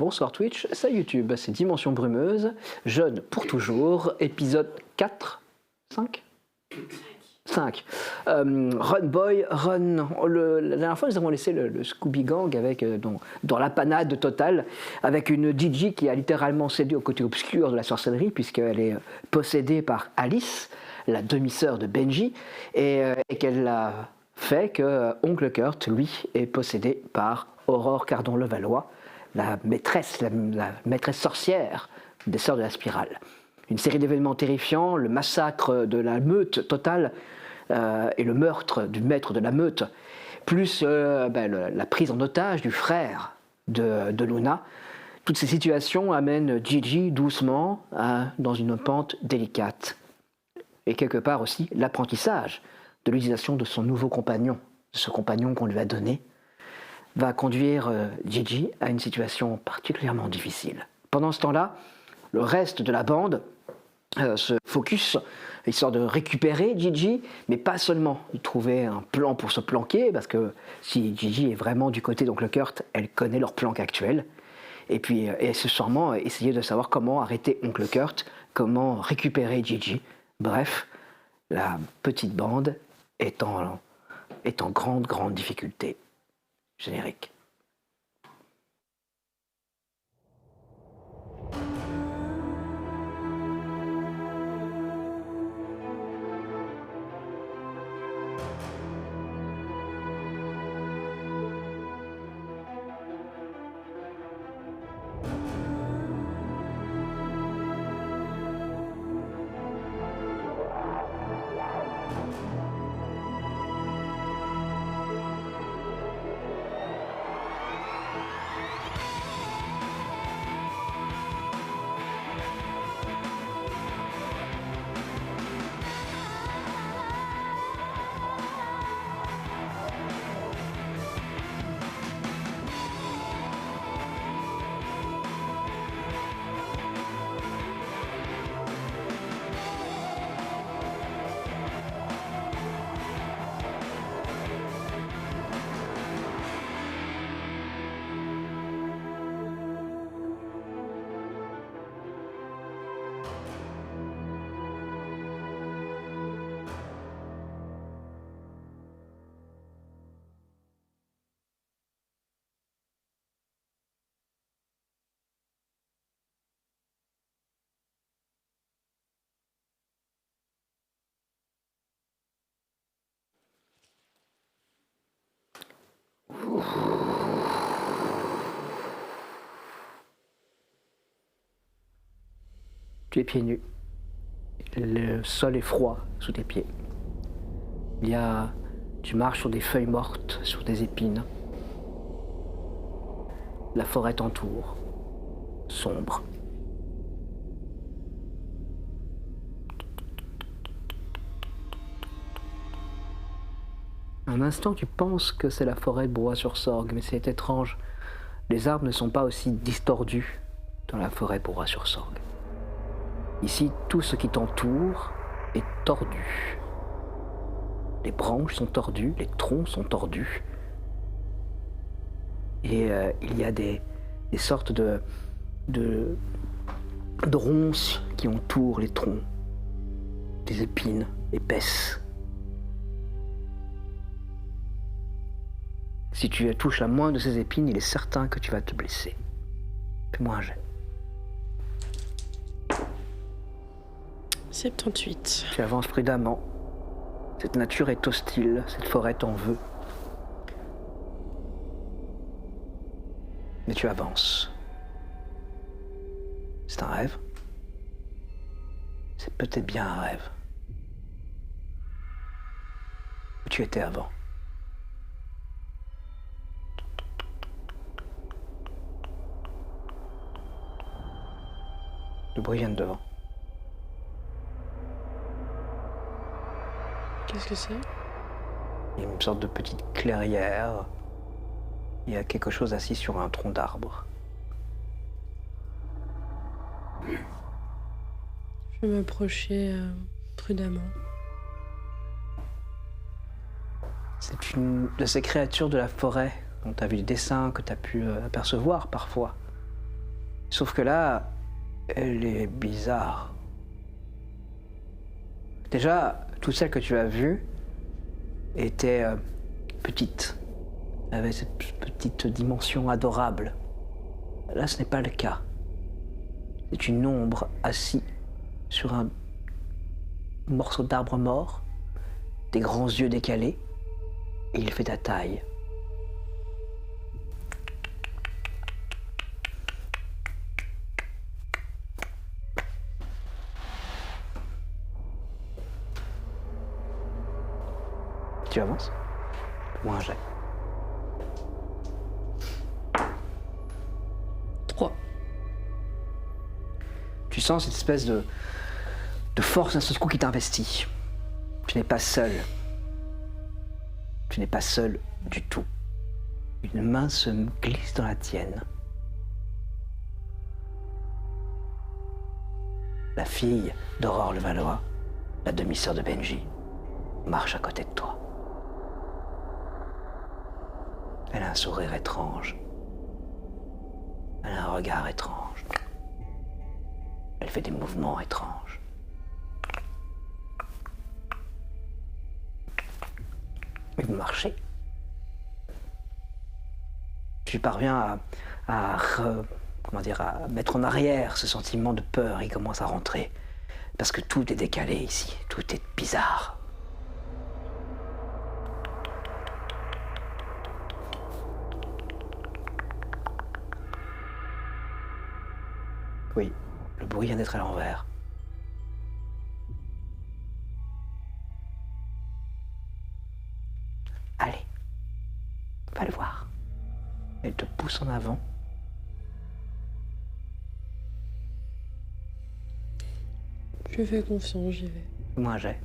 bonsoir Twitch, salut YouTube, c'est Dimension Brumeuse, jeune pour toujours, épisode 4, 5 5. Run Boy, Run. La dernière fois, nous avons laissé le Scooby Gang avec, dans la panade totale, avec une Gigi qui a littéralement cédé au côté obscur de la sorcellerie, puisqu'elle est possédée par Alice, la demi-sœur de Benji, et qu'elle a fait que Oncle Kurt, lui, est possédé par Aurore Cardon-Levallois, la maîtresse sorcière des Sœurs de la Spirale. Une série d'événements terrifiants, le massacre de la meute totale et le meurtre du maître de la meute, plus la prise en otage du frère de Luna. Toutes ces situations amènent Gigi doucement dans une pente délicate. Et quelque part aussi l'apprentissage de l'utilisation de son nouveau compagnon, de ce compagnon qu'on lui a donné, va conduire Gigi à une situation particulièrement difficile. Pendant ce temps-là, le reste de la bande se focus, histoire de récupérer Gigi, mais pas seulement de trouver un plan pour se planquer, parce que si Gigi est vraiment du côté d'Oncle Kurt, elle connaît leur planque actuelle, et puis sûrement essayer de savoir comment arrêter Oncle Kurt, comment récupérer Gigi. Bref, la petite bande est en grande difficulté. Générique. Tu es pieds nus. Le sol est froid sous tes pieds. Tu marches sur des feuilles mortes, sur des épines. La forêt t'entoure, sombre. Un instant, tu penses que c'est la forêt de Bois-sur-Sorgue, mais c'est étrange. Les arbres ne sont pas aussi distordus dans la forêt de Bois-sur-Sorgue. Ici, tout ce qui t'entoure est tordu. Les branches sont tordues, les troncs sont tordus. Et il y a des sortes de ronces qui entourent les troncs. Des épines épaisses. Si tu touches la moindre de ces épines, il est certain que tu vas te blesser. Fais-moi un jet. 78. Tu avances prudemment. Cette nature est hostile, cette forêt t'en veut. Mais tu avances. C'est un rêve. C'est peut-être bien un rêve. Où tu étais avant. Le bruit vient de devant. Qu'est-ce que c'est ? Il y a une sorte de petite clairière. Il y a quelque chose assis sur un tronc d'arbre. Je vais m'approcher prudemment. C'est une de ces créatures de la forêt dont tu as vu des dessins, que tu as pu apercevoir parfois. Sauf que là, elle est bizarre. Déjà, toutes celles que tu as vues étaient petites, avec cette petite dimension adorable. Là, ce n'est pas le cas. C'est une ombre assise sur un morceau d'arbre mort, des grands yeux décalés, et il fait ta taille. Tu avances? Ou un jet. 3. Tu sens cette espèce de force d'un seul coup qui t'investit. Tu n'es pas seul. Tu n'es pas seul du tout. Une main se glisse dans la tienne. La fille d'Aurore Levallois, la demi-sœur de Benji, marche à côté de toi. Elle a un sourire étrange. Elle a un regard étrange. Elle fait des mouvements étranges. Et vous marchez. Tu parviens à mettre en arrière ce sentiment de peur. Il commence à rentrer. Parce que tout est décalé ici. Tout est bizarre. Oui, le bruit vient d'être à l'envers. Allez, va le voir. Elle te pousse en avant. Je lui fais confiance, j'y vais. Moi, j'ai.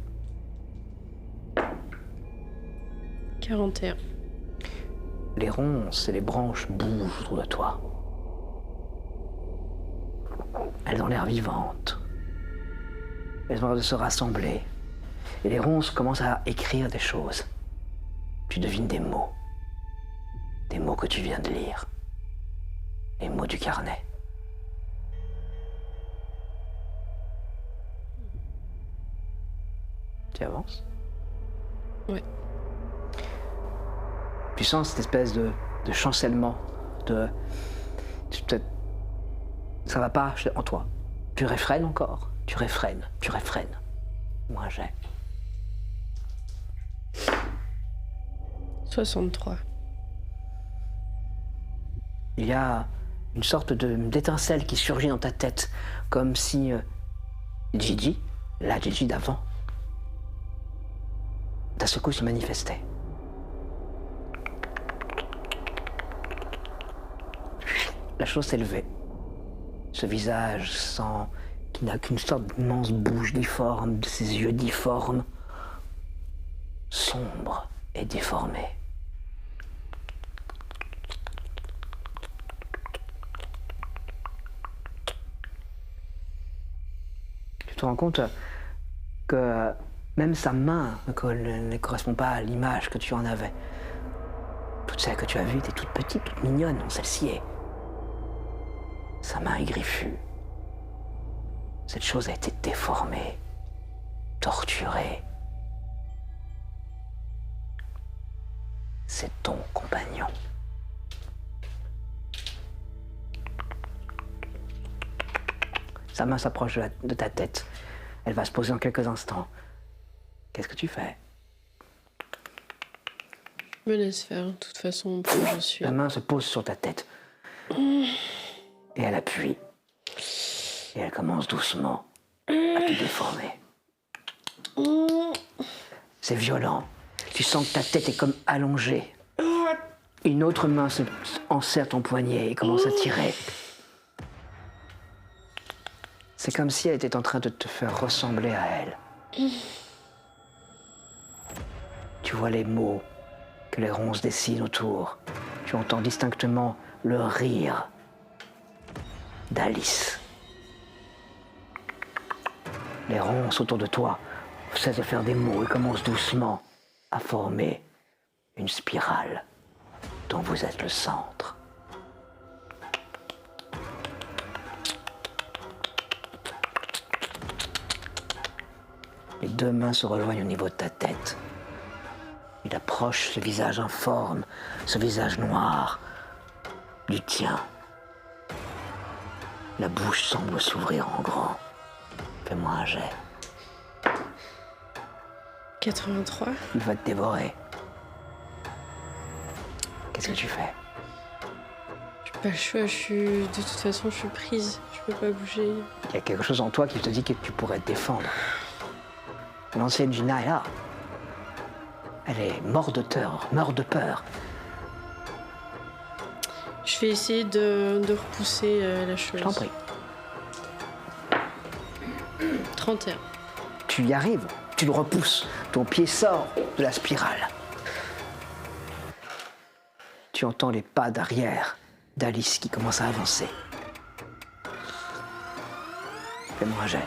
41. Les ronces et les branches bougent autour de toi. Elles ont l'air vivantes. Elles ont l'air de se rassembler. Et les ronces commencent à écrire des choses. Tu devines des mots. Des mots que tu viens de lire. Les mots du carnet. Tu avances? Ouais. Tu sens cette espèce de chancellement, ça va pas en toi. Tu réfrènes encore, tu réfrènes. Moi j'ai. 63. Il y a une sorte d'étincelle qui surgit dans ta tête, comme si Gigi, la Gigi d'avant, d'un seul coup se manifestait. La chose s'est levée. Ce visage qui n'a qu'une sorte d'immense bouche difforme, de ses yeux difformes, sombre et déformé. Tu te rends compte que même sa main ne correspond pas à l'image que tu en avais. Toutes celles que tu as vues étaient toutes petites, toutes mignonnes. Celle-ci est... Sa main est griffue. Cette chose a été déformée, torturée. C'est ton compagnon. Sa main s'approche de ta tête. Elle va se poser en quelques instants. Qu'est-ce que tu fais? Je me laisse faire, de toute façon, plus je suis. La main se pose sur ta tête. Et elle appuie. Et elle commence doucement à te déformer. C'est violent. Tu sens que ta tête est comme allongée. Une autre main se enserre ton poignet et commence à tirer. C'est comme si elle était en train de te faire ressembler à elle. Tu vois les mots que les ronces dessinent autour. Tu entends distinctement le rire d'Alice. Les ronces autour de toi cessent de faire des mots et commencent doucement à former une spirale dont vous êtes le centre. Les deux mains se rejoignent au niveau de ta tête. Il approche ce visage informe, ce visage noir du tien. La bouche semble s'ouvrir en grand. Fais-moi un jet. 83. Il va te dévorer. Qu'est-ce que tu fais? J'ai pas le choix, de toute façon, je suis prise. Je peux pas bouger. Il y a quelque chose en toi qui te dit que tu pourrais te défendre. L'ancienne Gina est là. Elle est morte de peur. Je vais essayer de repousser la chose. Je t'en prie. 31. Tu y arrives, tu le repousses. Ton pied sort de la spirale. Tu entends les pas d'arrière d'Alice qui commence à avancer. Fais-moi un jet.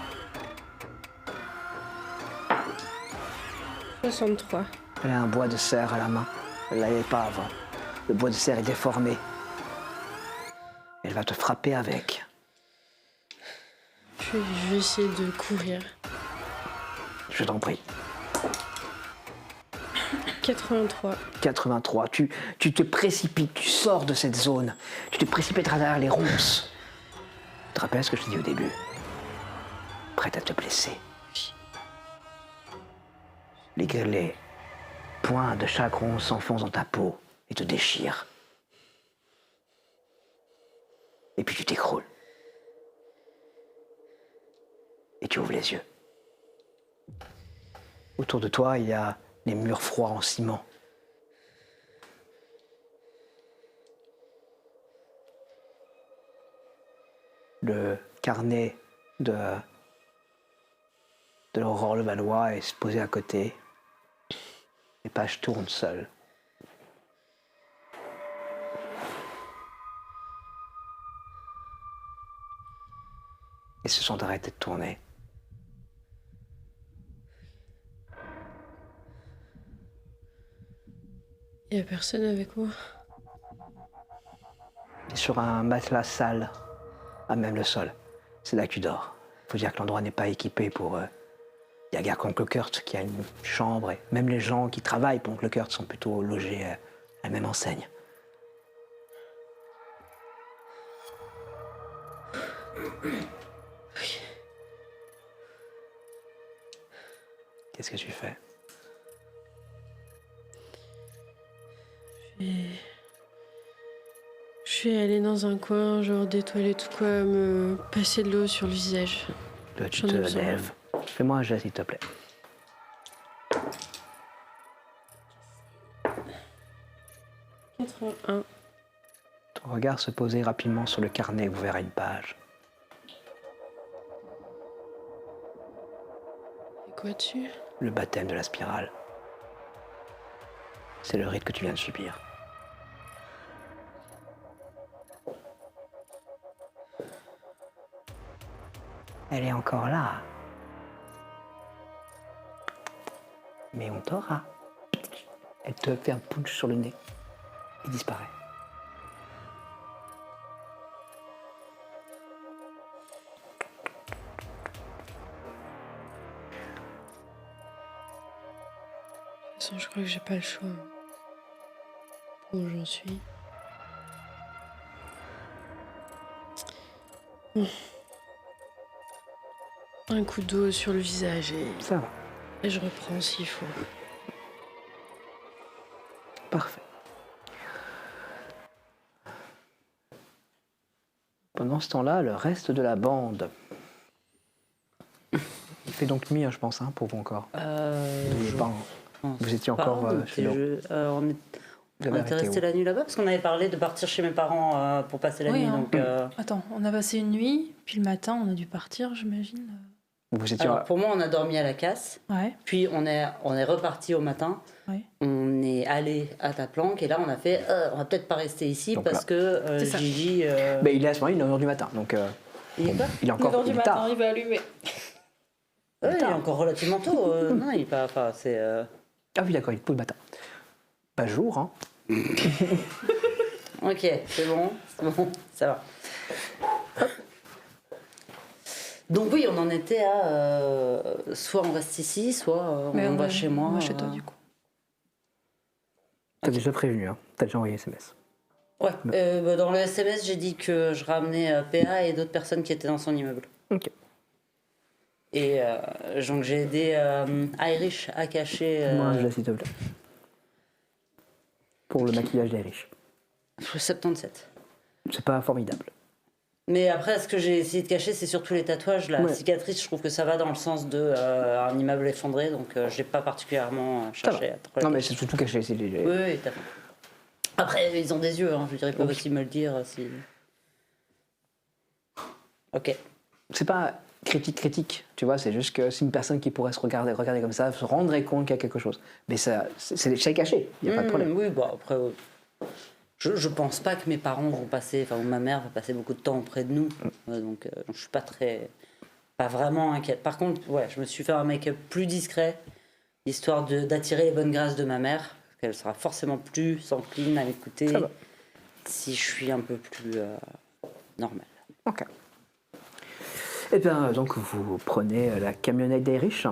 63. Elle a un bois de serre à la main. Elle ne l'avait pas avant. Le bois de serre est déformé. Elle va te frapper avec. Je vais essayer de courir. Je t'en prie. 83. 83. Tu te précipites, tu sors de cette zone. Tu te précipites à travers les ronces. Tu te rappelles ce que je t'ai dit au début? Prête à te blesser. Les points de chaque ronce s'enfoncent dans ta peau et te déchirent. Et puis tu t'écroules. Et tu ouvres les yeux. Autour de toi, il y a les murs froids en ciment. Le carnet de l'Aurore Levallois est posé à côté. Les pages tournent seules. Et se sont arrêtés de tourner. Il y a personne avec moi. Et sur un matelas sale, à même le sol. C'est là que tu dors. Faut dire que l'endroit n'est pas équipé pour... Il y a guère qu'Oncle Kurt qui a une chambre, et même les gens qui travaillent pour Oncle Kurt sont plutôt logés à la même enseigne. Qu'est-ce que tu fais? Je vais aller dans un coin, genre des toilettes ou quoi, me passer de l'eau sur le visage. Là, tu J'en ai te besoin. lèves. Fais-moi un jet, s'il te plaît. 81. Ton regard se posait rapidement sur le carnet ouvert à une page. Et quoi dessus? Le baptême de la spirale. C'est le rite que tu viens de subir. Elle est encore là. Mais on t'aura. Elle te fait un punch sur le nez. Il disparaît. De toute façon, je crois que j'ai pas le choix. Où j'en suis. Bon. Un coup d'eau sur le visage Ça va. et je reprends s'il faut. Parfait. Pendant ce temps-là, le reste de la bande. Il fait donc nuit, hein, je pense, hein, pour vous encore. Vous étiez encore chez nous. On était resté la nuit là-bas parce qu'on avait parlé de partir chez mes parents pour passer la nuit. hein. Donc, Attends, on a passé une nuit, puis le matin, on a dû partir, j'imagine. Vous étiez. alors, pour moi, on a dormi à la casse. Ouais, Puis on est reparti au matin. ouais. On est allé à ta planque et là, on a fait on va peut-être pas rester ici Donc parce que C'est ça. Gigi. Ben, il est à ce moment, il est 9h du matin, donc Il est quoi il est encore il est tard. il va allumer. Ouais, il est encore relativement tôt. Non, il est pas. Enfin, c'est. Ah oui, d'accord, il est tôt le matin. Pas jour, hein. Ok, c'est bon, ça va. Donc oui, on en était à soit on reste ici, soit on va chez moi. On va chez toi, du coup. T'as déjà prévenu, hein. T'as déjà envoyé SMS. Ouais, dans le SMS, j'ai dit que je ramenais PA et d'autres personnes qui étaient dans son immeuble. Ok. Et donc j'ai aidé Irish à cacher... Moi, je laisse, s'il te plaît. Pour le maquillage des riches. le 77. C'est pas formidable. Mais après, ce que j'ai essayé de cacher, c'est surtout les tatouages. La cicatrice, je trouve que ça va dans le sens de un immeuble effondré, donc j'ai pas particulièrement cherché à trop. Non, mais c'est surtout caché. C'est les... Oui, t'as fait. Après, ils ont des yeux, hein. Je veux dire, ils peuvent aussi me le dire si. Ok. C'est pas critique, tu vois, c'est juste que c'est une personne qui pourrait se regarder comme ça, se rendrait compte qu'il y a quelque chose. Mais ça, c'est caché, il n'y a pas de problème. Oui, bah après, je pense pas que mes parents vont passer, enfin, ou ma mère va passer beaucoup de temps auprès de nous, donc je suis pas vraiment inquiète. Par contre, ouais, je me suis fait un make-up plus discret, histoire d'attirer les bonnes grâces de ma mère, parce qu'elle sera forcément plus encline à m'écouter si je suis un peu plus normale. Ok. Et bien, donc, vous prenez la camionnette des riches.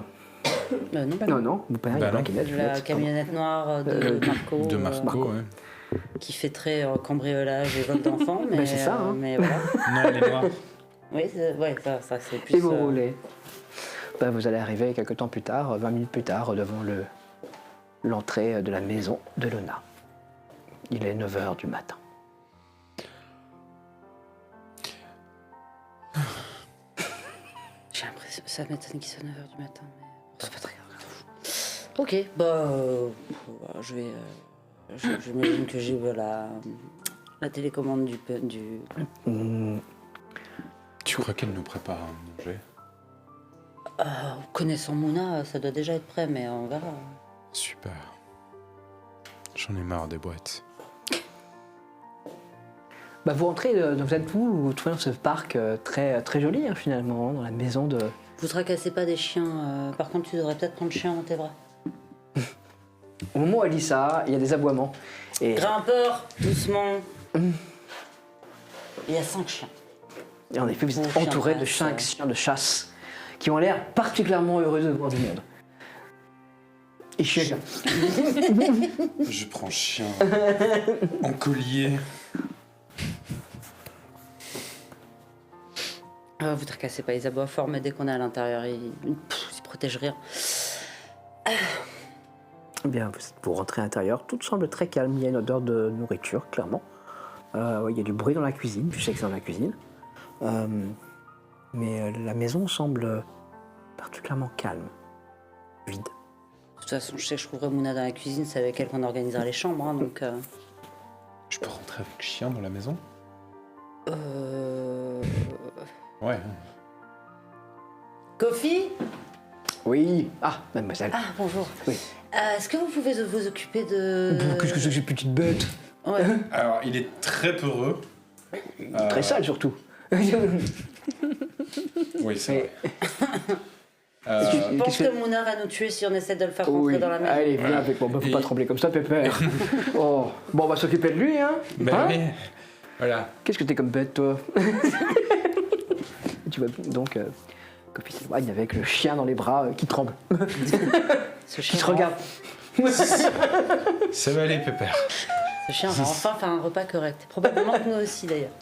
Non, vous prenez la camionnette noire de Marco. De Marco, ouais. Qui fait très cambriolage et vol d'enfants, mais c'est ça, hein. Mais voilà. Non, elle est noire. Oui, ça c'est plus... Et vous roulez. Vous allez arriver quelques temps plus tard, 20 minutes plus tard, devant l'entrée de la maison de Lona. Il est 9h du matin. J'ai l'impression, ça m'étonne qu'il soit 9h du matin, mais c'est pas très grave. Ok, je vais... J'imagine que j'ai la télécommande du... Tu crois qu'elle nous prépare à manger? Connaissant Mouna, ça doit déjà être prêt, mais on verra. Super. J'en ai marre des boîtes. Vous rentrez, vous êtes vous trouvez dans ce parc très, très joli, hein, finalement, dans la maison de... Vous tracassez pas des chiens, par contre tu devrais peut-être prendre le chien dans tes bras. Au moment où elle dit ça, il y a des aboiements. Et... Grimpeur, doucement. Il y a 5 chiens. Et en effet, vous êtes entouré de 5 chiens de chasse qui ont l'air particulièrement heureux de voir du monde. Et je suis là. Je prends chien en collier. Vous tracassez pas, ils aboient fort, mais dès qu'on est à l'intérieur, ils protègent rien. Eh bien, vous rentrez à l'intérieur, tout semble très calme, il y a une odeur de nourriture, clairement. Il y a du bruit dans la cuisine, je sais que c'est dans la cuisine. Mais la maison semble particulièrement calme, vide. De toute façon, je sais que je trouverai Mouna dans la cuisine, c'est avec elle qu'on organisera les chambres, hein, donc... Je peux rentrer avec chien dans la maison? Ouais. Kofi? Oui. Ah, mademoiselle. Ah, bonjour. Oui. Est-ce que vous pouvez vous occuper de... Qu'est-ce que c'est que ces petites bêtes? Ouais. Alors, il est très peureux. Très sale, surtout. Oui, c'est vrai. Je pense que Mouna va nous tuer si on essaie de le faire rentrer dans la maison. Allez, viens avec moi, faut pas trembler comme ça, Pépère. Oh. Bon, on va s'occuper de lui, hein. Oui. Voilà. Qu'est-ce que t'es comme bête, toi? Tu vois, donc, Kofi s'éloigne avec le chien dans les bras qui tremble. Ce Qui se regarde. Ça va aller, Pépère. Ce chien va enfin faire un repas correct. Probablement que nous aussi, d'ailleurs.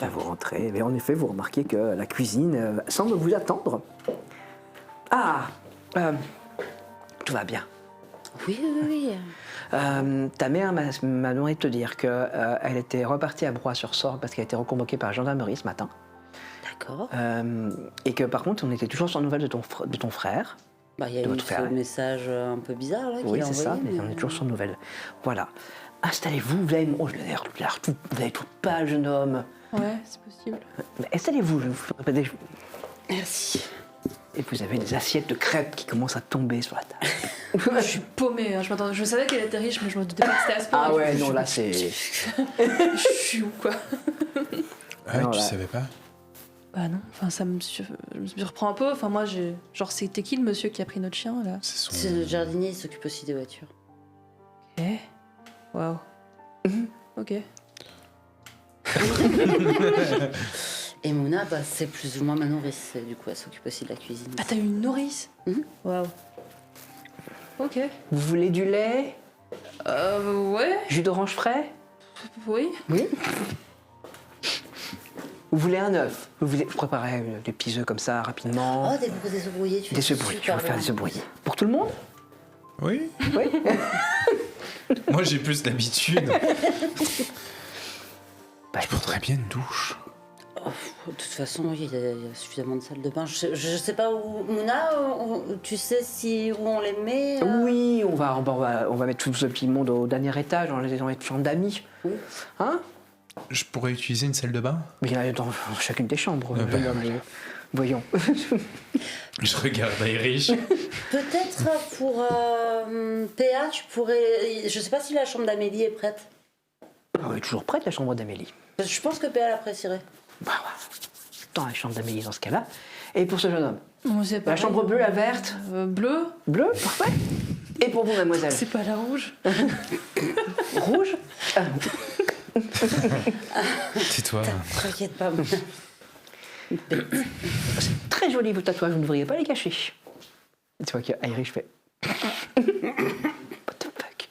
Là, vous rentrez, et en effet, vous remarquez que la cuisine semble vous attendre. Ah, tout va bien. Oui. Ta mère m'a demandé de te dire qu'elle était repartie à Broye-sur-Sorgue parce qu'elle a été reconvoquée par la gendarmerie ce matin. D'accord. Et que par contre, on était toujours sans nouvelles de ton frère. Il y a eu ce message un peu bizarre là, oui, c'est ça, mais on est toujours sans nouvelles. Voilà. Installez-vous, vous avez l'air tout pâle, jeune homme. Ouais, c'est possible. Mais installez-vous, je vous ferai des... Merci. Et vous avez des assiettes de crêpes qui commencent à tomber sur la table. Je suis paumée, hein. Je savais qu'elle était riche, mais je me doutais pas que c'était à ce point. Ah ouais, non, là c'est... Je suis où, quoi? Ah, non, tu là... savais pas? Bah non, enfin je me surprends un peu. Enfin moi, genre c'était qui le monsieur qui a pris notre chien, là? C'est le jardinier, il s'occupe aussi des voitures. Ok. Waouh. Ok. Et Mouna, bah, c'est plus ou moins ma nourrice. Et du coup, elle s'occupe aussi de la cuisine. Ah, t'as eu une nourrice? Waouh. Ok. Vous voulez du lait? Ouais. Jus d'orange frais? Oui. Oui. Vous voulez un œuf? Vous voulez... Je préparais des petits œufs comme ça, rapidement. Oh, des œufs brouillés, tu Des fais œufs brouillés, je super vais faire bien. des œufs brouillés. Pour tout le monde? Oui. Oui. Moi, j'ai plus l'habitude. Bah, Je prendrais bien une douche. Oh, de toute façon, oui, il y a suffisamment de salles de bain. Je sais pas où... Mouna, tu sais où on les met Oui, on va mettre tout ce petit monde au dernier étage, dans les chambres d'amis. Oui. Hein? Je pourrais utiliser une salle de bain? Mais il y en a dans chacune des chambres. Ah bah, Voyons. Je regarde Irish. Peut-être pour PA, tu pourrais... Je sais pas si la chambre d'Amélie est prête. On est toujours prête, la chambre d'Amélie. Parce que je pense que PA l'apprécierait. Bah, voilà. Dans la chambre d'Amélie, dans ce cas-là. Et pour ce jeune homme? Bon, c'est La pareil. chambre bleue, la verte? Bleu. Bleu, parfait. Et pour vous, mademoiselle? C'est pas la rouge. Rouge? Tais-toi. T'inquiète pas, Mouna. C'est très joli vos tatouages, vous ne devriez pas les cacher. Tu vois que Irish fait. What the fuck?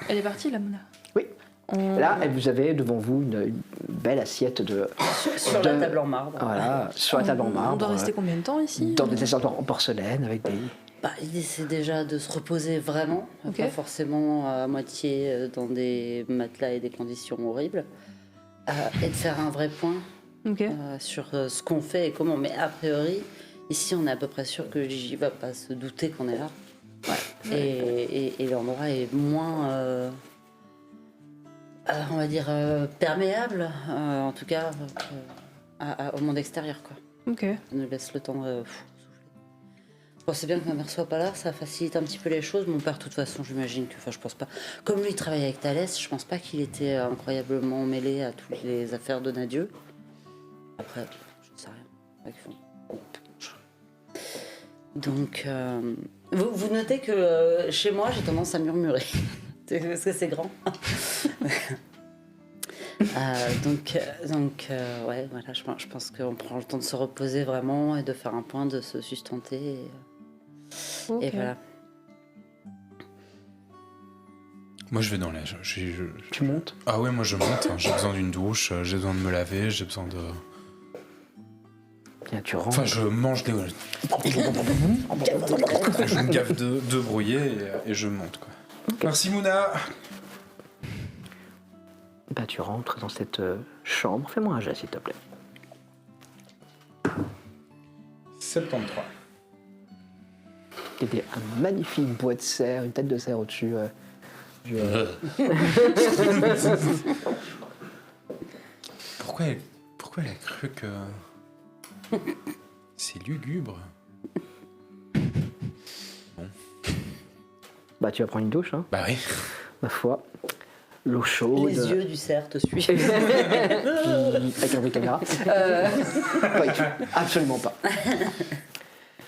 Elle est partie, la Mouna. Oui. Là, vous avez devant vous une belle assiette de. Sur la table en marbre. Voilà, sur la table en marbre. On doit rester combien de temps ici? Dans des assiettes en porcelaine avec des. Bah, l'idée, c'est déjà de se reposer vraiment. Ok. Pas forcément à moitié dans des matelas et des conditions horribles. Et de faire un vrai point Ok. sur ce qu'on fait et comment. Mais a priori, ici, on est à peu près sûr que Gigi va pas se douter qu'on est là. Et l'endroit est moins, on va dire, perméable, en tout cas, au monde extérieur, quoi. Ok. Ça nous laisse le temps de souffler. Bon, c'est bien que ma mère soit pas là, ça facilite un petit peu les choses. Mon père, de toute façon, j'imagine que, enfin, je pense pas. Comme lui, il travaille avec Thalès, je pense pas qu'il était incroyablement mêlé à toutes les affaires de Nadieu. Après, je ne sais rien. Ils font. Donc, vous notez que chez moi, j'ai tendance à murmurer. Parce que c'est grand. Ouais, voilà, je pense qu'on prend le temps de se reposer vraiment et de faire un point, de se sustenter. Ok. Et voilà. Moi, je vais dans l'air. Tu montes? Ah ouais, moi, je monte. Hein. J'ai besoin d'une douche, j'ai besoin de me laver, j'ai besoin de... Bien, tu rentres. Enfin, je mange des... je me gaffe de brouiller et je monte, quoi. Merci, Mouna. Bah, tu rentres dans cette chambre. Fais-moi un jet, s'il te plaît. 73. Il y a un magnifique bois de cerf, une tête de cerf au-dessus. Pourquoi elle a cru que... C'est lugubre. Bah, tu vas prendre une douche, hein, Bah oui. ma foi. L'eau chaude. Les yeux du cerf te suivent. Avec un vrai caméra. Pas du tout. Absolument pas.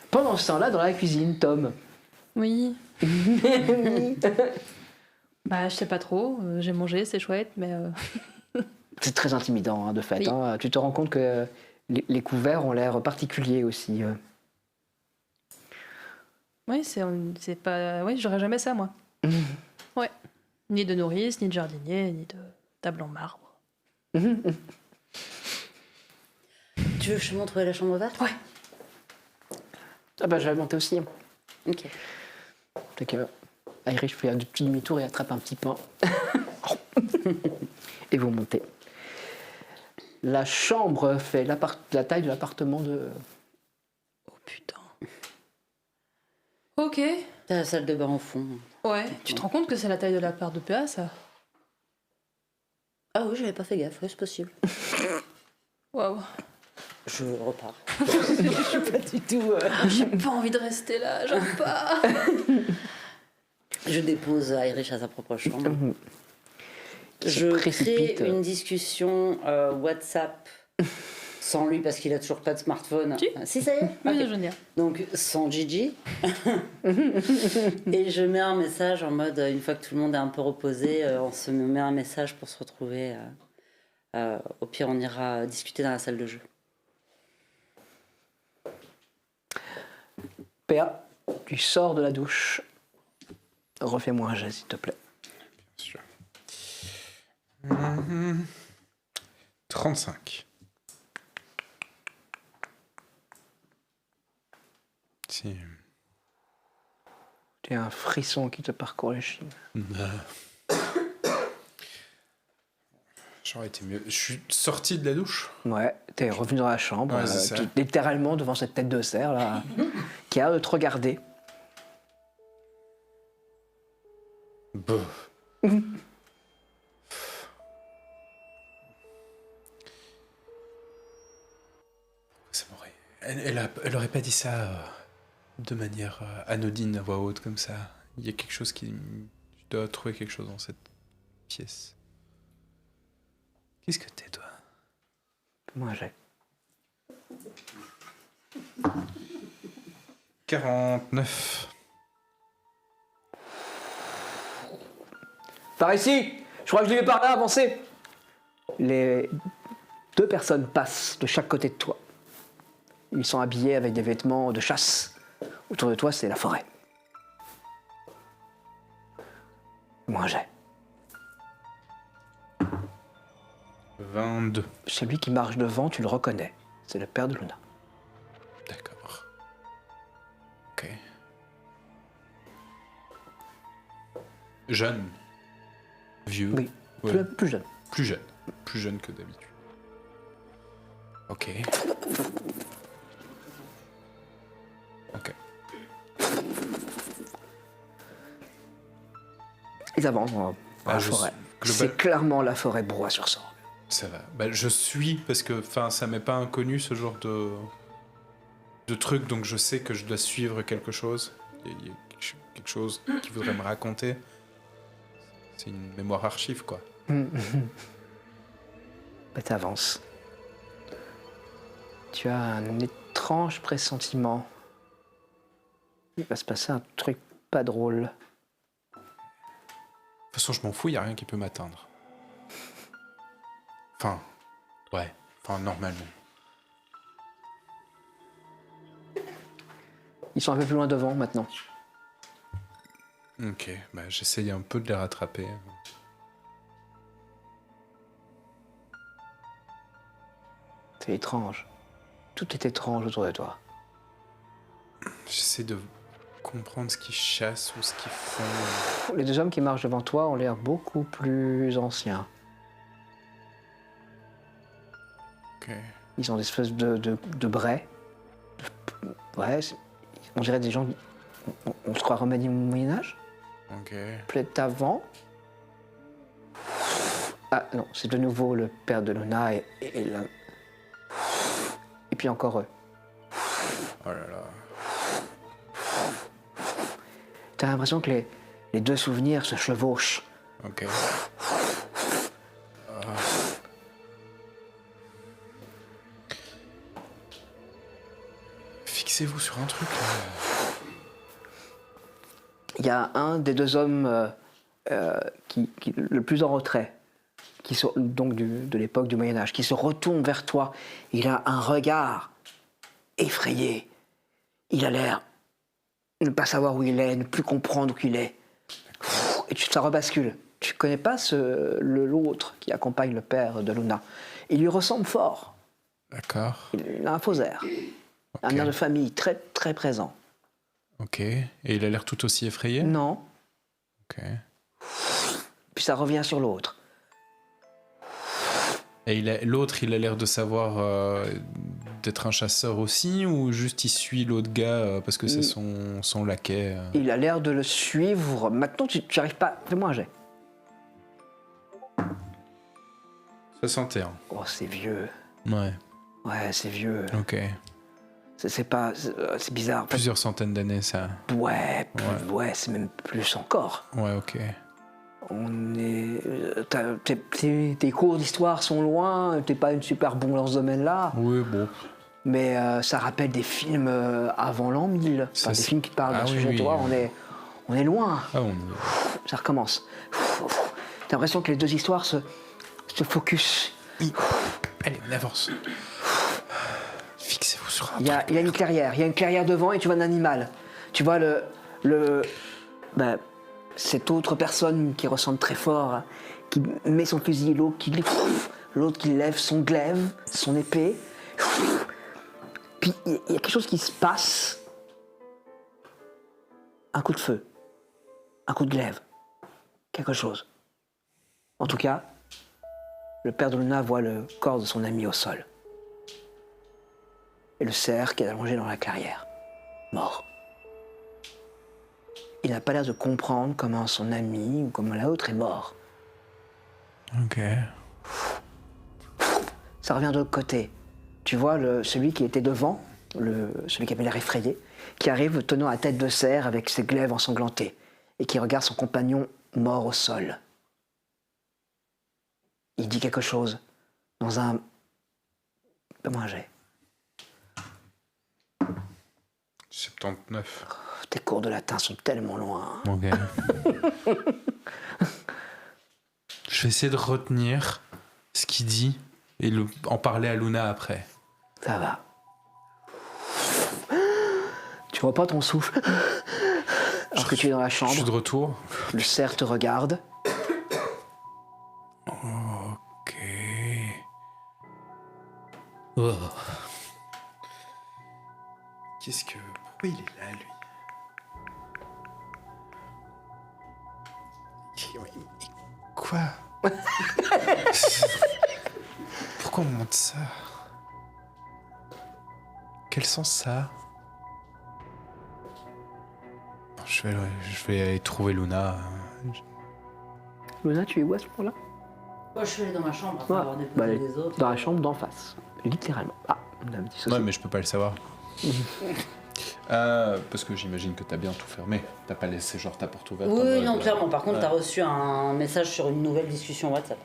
Pendant ce temps-là, dans la cuisine, Tom. Oui. Bah, je sais pas trop. J'ai mangé, c'est chouette, mais. C'est très intimidant, hein, de fait. Oui. Hein. Tu te rends compte que les couverts ont l'air particuliers aussi. Oui, c'est pas. Oui, j'aurais jamais ça, moi. Ouais. Ni de nourrice, ni de jardinier, ni de table en marbre. Tu veux que je te montre la chambre verte? Ouais. Ah bah, je vais monter aussi. Ok. Fait que Irish fait un petit demi-tour et attrape un petit pain. Et vous montez. La chambre fait la taille de l'appartement de... Oh putain. Ok. T'as la salle de bain au fond. Ouais. Tu te rends compte que c'est la taille de la part de PA, ça? Ah oui, j'avais pas fait gaffe, oui, c'est possible. Waouh. Je repars. Je suis pas du tout. J'ai pas envie de rester là, j'aime pas. Je dépose Irish à sa propre chambre. Qui se Je crée précipite. une discussion WhatsApp sans lui parce qu'il a toujours pas de smartphone. Si. Si, ça y est. Oui, Ok. je veux dire. Donc sans Gigi. Et je mets un message en mode, une fois que tout le monde est un peu reposé, on se met un message pour se retrouver. Au pire, on ira discuter dans la salle de jeu. PA, tu sors de la douche. Refais-moi un jet, s'il te plaît. Bien sûr. 35. Si. Tu as un frisson qui te parcourt les chines. J'aurais été mieux. Je suis sorti de la douche. Ouais, t'es revenu dans la chambre, Ouais, c'est ça. littéralement devant cette tête de cerf là, qui a l'air de te regarder. Bah. Ça m'aurait... Elle aurait pas dit ça de manière anodine à voix haute comme ça. Il y a quelque chose qui... Je dois trouver quelque chose dans cette pièce. Qu'est-ce que t'es, toi? Moi j'ai. 49. Par ici. Je crois que je l'ai par là, avancez. Les 2 personnes passent de chaque côté de toi. Ils sont habillés avec des vêtements de chasse. Autour de toi, c'est la forêt. Moi j'ai. 22. Celui qui marche devant, tu le reconnais. C'est le père de Luna. D'accord. Ok. Jeune. Vieux. Oui, Ouais. plus jeune. Plus jeune. Plus jeune que d'habitude. Ok. Ok. Ils avancent dans Ah, la je forêt. suis- global- C'est clairement la forêt de Broye-sur-Sorgue. Ça va. Bah, je suis, parce que ça m'est pas inconnu ce genre de truc, donc je sais que je dois suivre quelque chose. Il y a quelque chose qui voudrait me raconter. C'est une mémoire archive, quoi. Bah, t'avances. Tu as un étrange pressentiment. Il va se passer un truc pas drôle. De toute façon, je m'en fous, il n'y a rien qui peut m'atteindre. Enfin, ouais. Enfin, normalement. Ils sont un peu plus loin devant maintenant. Ok, bah j'essaye un peu de les rattraper. C'est étrange. Tout est étrange autour de toi. J'essaie de comprendre ce qu'ils chassent ou ce qu'ils font. Les 2 hommes qui marchent devant toi ont l'air beaucoup plus anciens. Ok. Ils ont des espèces de braies. Ouais, on dirait des gens... On se croit remanié au Moyen-Âge. Ok. Peut-être avant. Ah non, c'est de nouveau le père de Luna et puis encore eux. Oh là là. T'as l'impression que les 2 souvenirs se chevauchent. Ok. Fixez-vous sur un truc là. Il y a un des 2 hommes qui le plus en retrait, donc de l'époque du Moyen-Âge, qui se retourne vers toi. Il a un regard effrayé. Il a l'air de ne pas savoir où il est, ne plus comprendre où il est. Et ça rebascule. Tu ne connais pas l'autre qui accompagne le père de Luna. Il lui ressemble fort. D'accord. Il a un faux air. Un air de famille très, très présent. Ok. Et il a l'air tout aussi effrayé? Non. Ok. Puis ça revient sur l'autre. Et l'autre, il a l'air de savoir d'être un chasseur aussi, ou juste il suit l'autre gars parce que c'est son laquais Il a l'air de le suivre. Maintenant, tu n'arrives pas. Fais-moi un jet. 61. Oh, c'est vieux. Ouais. Ouais, c'est vieux. Ok. C'est bizarre. En fait, Plusieurs centaines d'années, ça. ouais, c'est même plus encore. Ouais, ok. Tes cours d'histoire sont loin, t'es pas une super bonne dans ce domaine-là, Oui, bon. mais ça rappelle des films avant l'an 1000. Ça, Des c'est- films qui parlent Ah d'un oui, sujet, oui. tu vois, on est loin. Ah, Ça recommence. T'as l'impression que les deux histoires se focus. Allez, on avance. Fixez-vous sur un Il y a une clairière devant et tu vois un animal. Tu vois cette autre personne qui ressemble très fort, qui met son fusil, l'autre qui lève son glaive, son épée. Puis il y a quelque chose qui se passe. Un coup de feu, un coup de glaive, quelque chose. En tout cas, le père de Luna voit le corps de son ami au sol. Et le cerf qui est allongé dans la clairière, mort. Il n'a pas l'air de comprendre comment son ami ou comment l'autre est mort. Ok. Ça revient de l'autre côté. Tu vois celui qui était devant, celui qui avait l'air effrayé, qui arrive tenant la tête de cerf avec ses glaives ensanglantés et qui regarde son compagnon mort au sol. Il dit quelque chose dans un... Fais-moi un jet. 79. Tes cours de latin sont tellement loin. Ok. Je vais essayer de retenir ce qu'il dit et en parler à Luna après. Ça va. Tu vois pas ton souffle. Alors que tu es dans la Je suis de chambre, retour. le cerf te regarde. Ok. Oh. Qu'est-ce que... Pourquoi il est là, lui? Quoi? Pourquoi on monte ça? Quel sens ça a? Je vais aller trouver Luna. Luna, tu es où à ce moment-là? Moi, je suis allée dans ma chambre après Ouais, avoir déposé bah, allez, les autres. dans la chambre d'en face. Littéralement. Ah, on a un petit souci. Ouais, mais je peux pas le savoir. Parce que j'imagine que t'as bien tout fermé. T'as pas laissé genre ta porte ouverte. en Oui, mode, non, clairement. Par contre, ouais. t'as reçu un message sur une nouvelle discussion WhatsApp.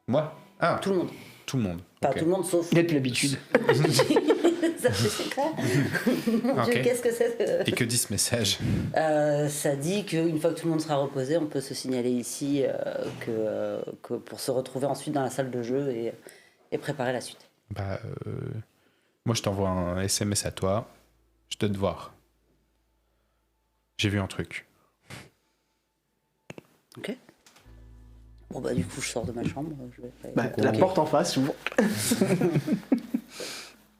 Moi? Ah, Tout le monde. tout le monde. Pas Ok. tout le monde, sauf. Il a depuis l'habitude. Ça c'est clair. Mon Ok. Dieu, qu'est-ce que c'est Et que dit ce message? Ça dit qu'une fois que tout le monde sera reposé, on peut se signaler ici que pour se retrouver ensuite dans la salle de jeu et préparer la suite. Bah, moi je t'envoie un SMS à toi. Je dois te voir. J'ai vu un truc. Ok. Bon bah du coup je sors de ma chambre. Je vais... Bah, la Ok. porte en face, souvent.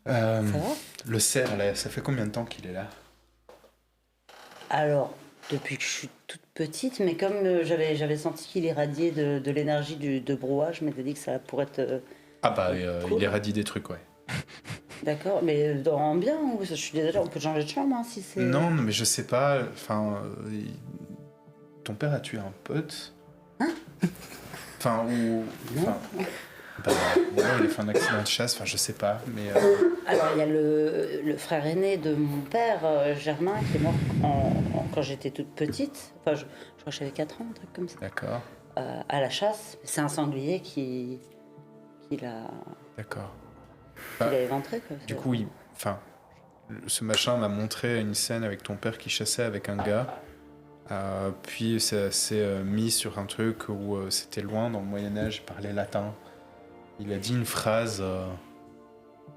Ça va? Le cerf, là, ça fait combien de temps qu'il est là? Alors, depuis que je suis toute petite, mais comme j'avais senti qu'il irradiait de l'énergie de brouhaha, je m'étais dit que ça pourrait être... Ah bah, Cool. il irradie des trucs, ouais. D'accord, mais dans bien, ou je suis désolée, on peut changer de chambre hein, si c'est... Non, mais je sais pas. Enfin, ton père a tué un pote. Hein? Enfin, ou. Enfin, bah, ouais, il a fait un accident de chasse. Enfin, je sais pas, mais. Alors, il y a le frère aîné de mon père, Germain, qui est mort quand j'étais toute petite. Enfin, je crois que j'avais 4 ans, un truc comme ça. D'accord, À la chasse. C'est un sanglier qui l'a d'accord. qui Bah, l'a éventré, quoi. Du coup, enfin, ce machin m'a montré une scène avec ton père qui chassait avec un gars. Puis ça s'est mis sur un truc où c'était loin dans le Moyen-Âge, il parlait latin. Il a dit une phrase.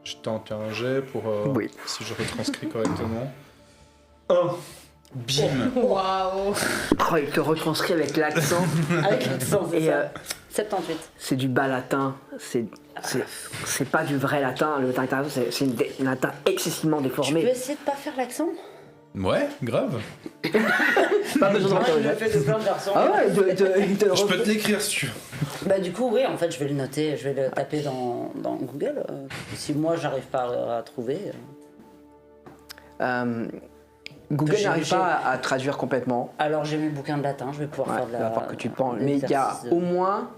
Je tente un jet pour Oui. si je retranscris correctement. Oh, bim. Waouh. Oh, il te retranscrit avec l'accent. Avec l'accent, c'est Et ça. 78. c'est du bas latin. C'est pas du vrai latin. Le latin italien, c'est un latin excessivement Tu peux déformé. essayer de pas faire l'accent? Ouais, grave. Pas besoin de Moi, je le m'interroger. fais de plein de versions. Ah ouais, Je peux te l'écrire si tu veux. Bah du coup, oui, en fait, je vais le noter, je vais le taper dans Google. Si moi, j'arrive pas à trouver... Google J'ai- n'arrive j'ai- pas à traduire complètement. Alors, j'ai mes bouquins de latin, je vais pouvoir Ouais, faire de il la... va falloir que tu penses. des Mais il y a exercices au moins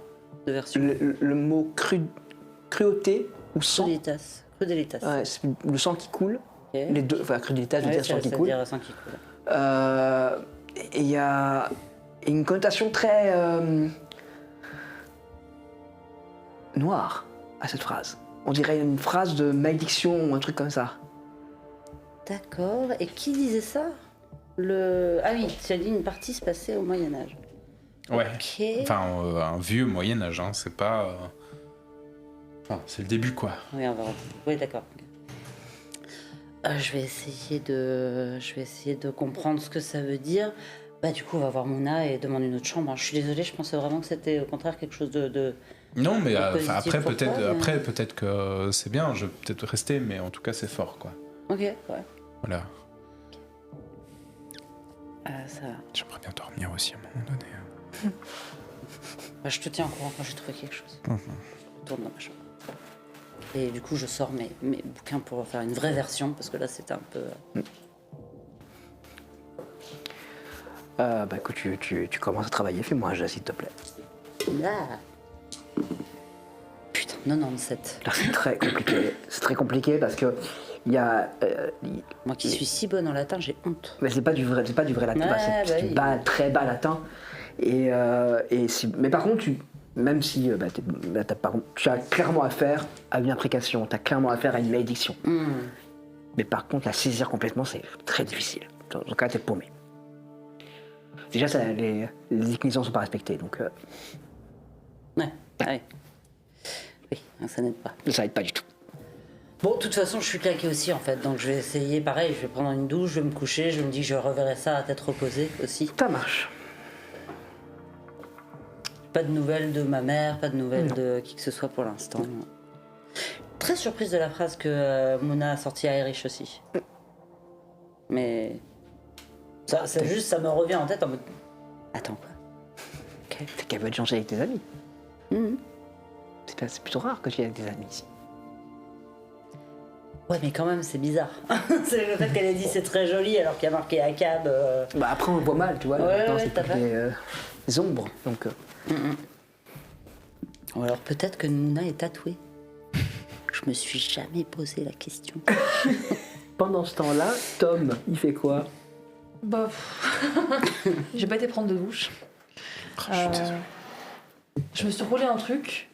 de version. le mot cruauté ou sang. Crudelitas. Crudelitas. Ouais, c'est le sang qui coule. Ok. Les deux, enfin, cruauté, je veux Ouais, dire sang qui ça veut coule. dire sang qui coule. Et il y a et une connotation très noire à cette phrase. On dirait une phrase de malédiction ou un truc comme ça. D'accord. Et qui disait ça Ah oui, tu as dit une partie se passait au Moyen-Âge. Ouais. Ok. Enfin, un vieux Moyen-Âge, hein, c'est pas. Enfin, c'est le début, quoi. Oui, on va... oui, d'accord. Je vais essayer de comprendre ce que ça veut dire. Bah, du coup, on va voir Mouna et demander une autre chambre. Je suis désolée, je pensais vraiment que c'était au contraire quelque chose de... Non, mais positif après, pour peut-être, toi, mais- après, peut-être que c'est bien. Je vais peut-être rester, mais en tout cas, c'est fort, quoi. Ok, ouais. Voilà. Ça... J'aimerais bien dormir aussi à un moment donné. Bah, je te tiens au courant quand j'ai trouvé quelque chose. Je retourne dans ma chambre. Et du coup, je sors mes bouquins pour faire une vraie version, parce que là, c'était un peu... Bah écoute, tu commences à travailler, fais-moi un jet s'il te plaît. Ah. Putain, 97. Là c'est très compliqué. C'est très compliqué parce que il y a. Moi qui suis si bonne en latin, j'ai honte. Mais c'est pas du vrai latin, Ouais, c'est bah du oui. très bas latin. Mais par contre, même si tu as clairement affaire à une imprécation, tu as clairement affaire à une malédiction. Mais par contre, la saisir complètement, c'est très difficile. Dans ce cas, t'es paumé. Déjà, les déclinaisons ne sont pas respectées, donc Ouais, ouais. Oui, ça n'aide pas. ça aide pas du tout. Bon, de toute façon, je suis claquée aussi, en fait. Donc, je vais essayer, pareil, je vais prendre une douche, je vais me coucher, je me dis que je reverrai ça à tête reposée aussi. Ça marche. Pas de nouvelles de ma mère, pas de nouvelles de qui que ce soit pour l'instant. Très surprise de la phrase que Mouna a sortie à Irish aussi. Mais... Ça, c'est juste, ça me revient en tête en mode... Attends, quoi. Ok. C'est qu'elle veut être gentille avec tes amis. Mhm. C'est plutôt rare que tu aies avec des amis ici. Ouais, mais quand même, c'est bizarre. C'est le fait qu'elle ait dit c'est très joli alors qu'il y a marqué ACAB. Bah après on le voit mal, tu vois. Ouais, Maintenant ouais, c'est t'as plus fait. des ombres. Donc Ou alors peut-être que Mouna est tatouée. Je me suis jamais posé la question. pendant ce temps-là, Tom, il fait quoi? Bah, j'ai pas été prendre de douche. Je me suis roulé un truc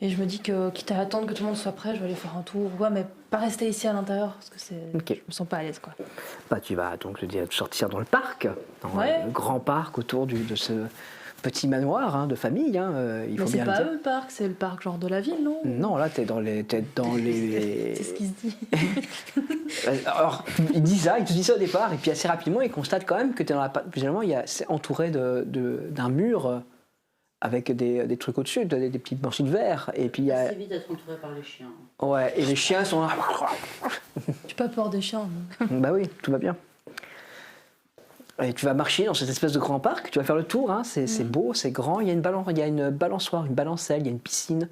et je me dis que quitte à attendre que tout le monde soit prêt, je vais aller faire un tour. Ouais, mais pas rester ici à l'intérieur parce que Ok. je me sens pas à l'aise quoi. Bah tu vas donc je dis, sortir dans le parc, dans Ouais. le grand parc autour de ce petit manoir hein, de famille. Hein, il Mais faut c'est bien pas le dire. eux le parc, c'est le parc genre de la ville, non? Non, là t'es dans les. C'est ce qui se dit. Alors, il dit ça, il te dit ça au départ, et puis assez rapidement, il constate quand même que tu es dans la. Finalement, c'est entouré d'un mur avec des trucs au-dessus, des petites morceaux de verre, et puis il y a. C'est vite d'être entouré par les chiens. Ouais, et les chiens sont là. J'ai pas peur des chiens. Donc. Bah oui, tout va bien. Et tu vas marcher dans cette espèce de grand parc, tu vas faire le tour, hein, c'est beau, c'est grand, il y a une balançoire, une balancelle, il y a une piscine.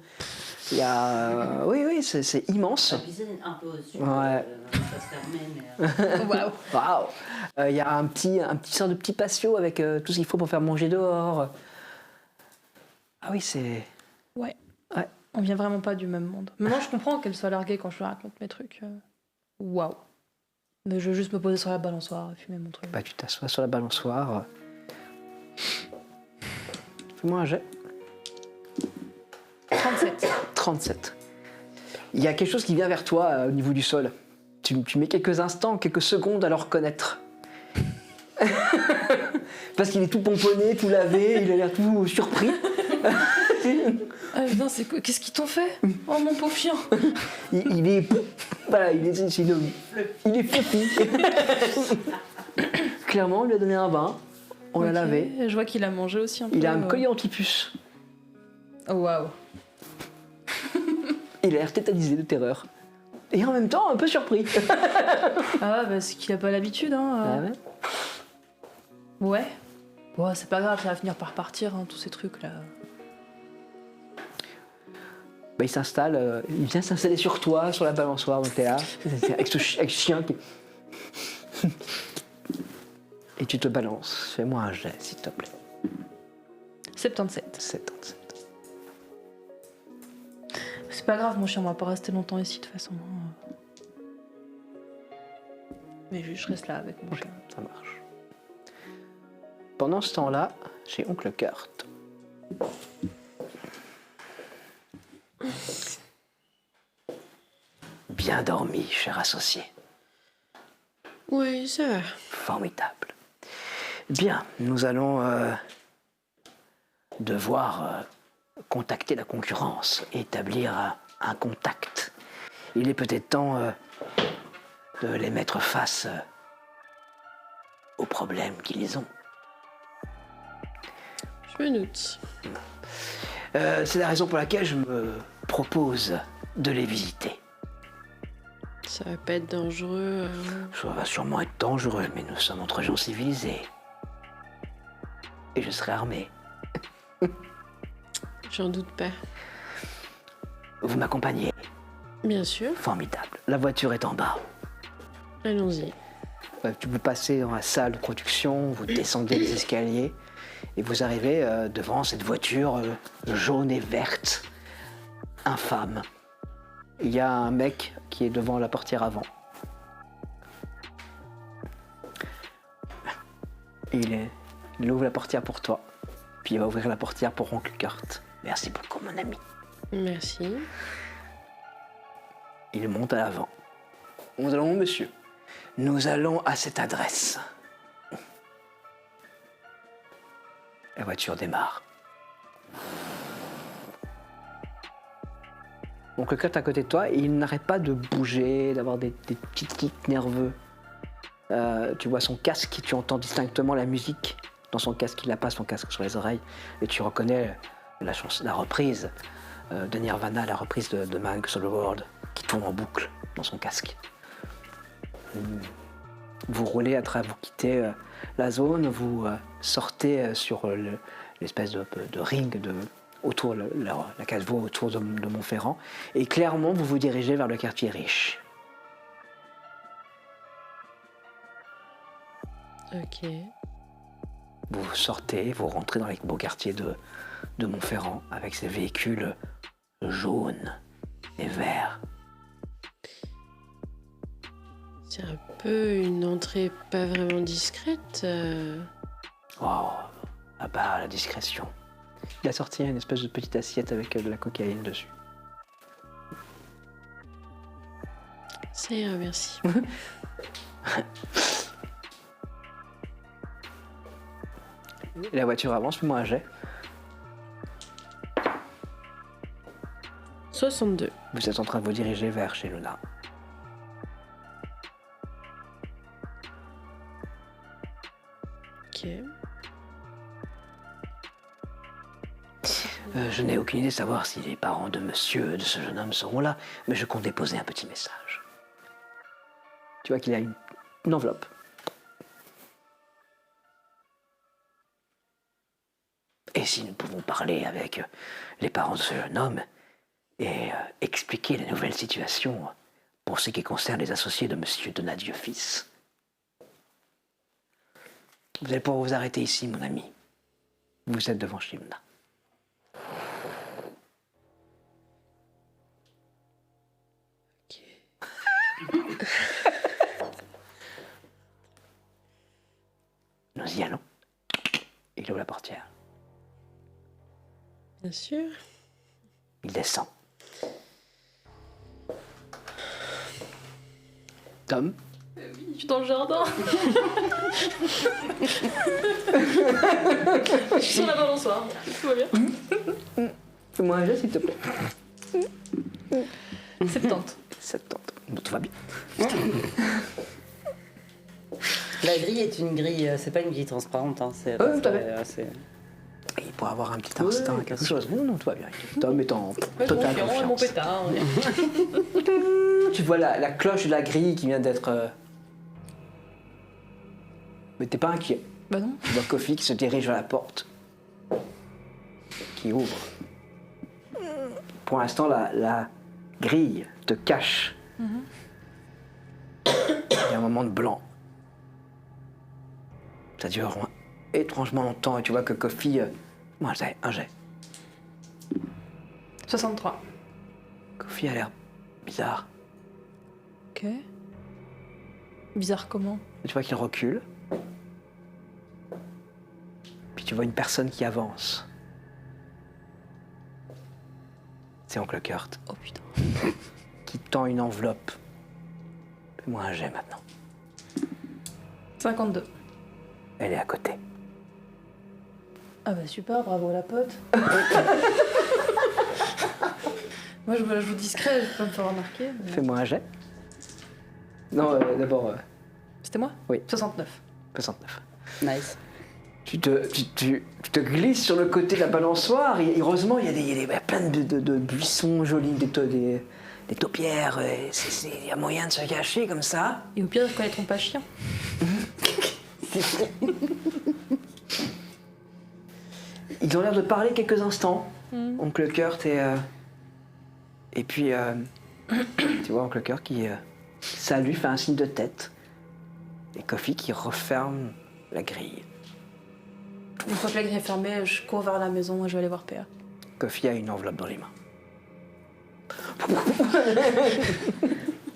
Il y a. Oui, c'est immense. La piscine est un peu au-dessus. Ouais. Ça se fermait, mais... Waouh. Waouh. Il y a un petit sort de petit patio avec tout ce qu'il faut pour faire manger dehors. Ah oui, c'est. Ouais. Ouais. On vient vraiment pas du même monde. Maintenant, je comprends qu'elle soit larguée quand je lui raconte mes trucs. Waouh. Mais je vais juste me poser sur la balançoire et fumer mon truc. Bah, tu t'assois sur la balançoire. Fais-moi un jet. 37. 37. Il y a quelque chose qui vient vers toi au niveau du sol. Tu mets quelques instants, quelques secondes à le reconnaître. Parce qu'il est tout pomponné, tout lavé, il a l'air tout surpris. Ah putain, c'est quoi? Qu'est-ce qu'ils t'ont fait? Oh mon pauvre chien. Il est. Voilà, il est foufi. Clairement, on lui a donné un bain, on l'a Ok. lavé. Je vois qu'il a mangé aussi un peu. Il a un collier anti-puce. Oh waouh. Il a l'air tétanisé de terreur. Et en même temps, un peu surpris. Ah bah c'est qu'il a pas l'habitude hein. Ah ouais. Ouais. Ouais, c'est pas grave, ça va finir par partir, hein, tous ces trucs là. Bah, il s'installe, il vient s'installer sur toi, sur la balançoire, donc t'es là, avec ce chien qui. Et tu te balances. Fais-moi un jet, s'il te plaît. 77. 77. C'est pas grave, mon chien, on va pas rester longtemps ici de toute façon. hein. Mais je reste là avec mon chien. Ça marche. Pendant ce temps-là, chez Oncle Kurt. Bien dormi, cher associé. Oui, ça va. Formidable. Bien, nous allons devoir contacter la concurrence, établir un contact. Il est peut-être temps de les mettre face aux problèmes qu'ils ont. Je me doute. C'est la raison pour laquelle je me propose de les visiter. Ça va pas être dangereux. Ça va sûrement être dangereux, mais nous sommes entre gens civilisés. Et je serai armé. J'en doute pas. Vous m'accompagnez. Bien sûr. Formidable. La voiture est en bas. Allons-y. Tu peux passer dans la salle de production, vous descendez les escaliers et vous arrivez devant cette voiture jaune et verte, infâme. Il y a un mec qui est devant la portière avant. Il ouvre la portière pour toi, puis il va ouvrir la portière pour Oncle Kurt. Merci beaucoup, mon ami. Merci. Il monte à l'avant. Nous allons, monsieur. Nous allons à cette adresse. La voiture démarre. Donc le Kurt à côté de toi, il n'arrête pas de bouger, d'avoir des petits tics nerveux. Tu vois son casque, tu entends distinctement la musique dans son casque. Il n'a pas son casque sur les oreilles. Et tu reconnais la reprise de Nirvana, la reprise de Man Against the World, qui tourne en boucle dans son casque. Vous roulez à travers, vous quittez la zone, vous sortez sur l'espèce de ring autour, la case-voie autour de Montferrand, et clairement vous vous dirigez vers le quartier riche. Ok. Vous sortez, vous rentrez dans les beaux quartiers de Montferrand avec ces véhicules jaunes et verts. C'est un peu une entrée pas vraiment discrète. Oh, à bas la discrétion. Il a sorti une espèce de petite assiette avec de la cocaïne dessus. Ça ira, merci. La voiture avance, fais-moi un jet. 62. Vous êtes en train de vous diriger vers chez Luna. Ok. Je n'ai aucune idée de savoir si les parents de monsieur, de ce jeune homme seront là, mais je compte déposer un petit message. Tu vois qu'il a une enveloppe. Et si nous pouvons parler avec les parents de ce jeune homme et expliquer la nouvelle situation pour ce qui concerne les associés de monsieur Donadieu fils. Vous allez pouvoir vous arrêter ici, mon ami. Vous êtes devant Shimna. Nous y allons. Il ouvre la portière. Bien sûr. Il descend. Tom, Je suis dans le jardin. Je suis sur la balançoire. Tout va bien. fais-moi un jet, s'il te plaît. 70. 70. Bon, tout va bien. La grille est une grille, c'est pas une grille transparente. Hein, c'est, tout à fait. c'est- Il pourrait avoir un petit instinct, Oui, quelque chose. Non, tout va bien. Tom est en Ouais, totale confiant, et mon confiance. pétard. Tu vois la cloche de la grille qui vient d'être... Mais t'es pas inquiet. Bah non. Tu vois Kofi qui se dirige vers la porte. Qui ouvre. Pour l'instant, la grille te cache. Il y a un moment de blanc. Ça dure étrangement longtemps et tu vois que Kofi... Moi, j'ai un jet. 63. Kofi a l'air bizarre. Ok. Bizarre comment? Et tu vois qu'il recule. Puis tu vois une personne qui avance. C'est Oncle Kurt Oh putain. qui tend une enveloppe. Fais-moi un jet maintenant. 52. Elle est à côté. Ah bah super, bravo la pote. Moi je me la joue discret, je peux pas me faire remarquer. mais- Fais-moi un jet. Non, d'abord, C'était moi Oui. 69. 69. Nice. Tu te glisses sur le côté de la balançoire et heureusement il y a plein de buissons jolis, des taupières, il y a moyen de se cacher comme ça. Et au pire, je connaîtront pas chien. Ils ont l'air de parler quelques instants, Oncle Kurt et puis tu vois Oncle Kurt qui salue, fait un signe de tête et Coffee qui referme la grille. Une fois que la grille est fermée, je cours vers la maison et je vais aller voir PA. Coffee a une enveloppe dans les mains.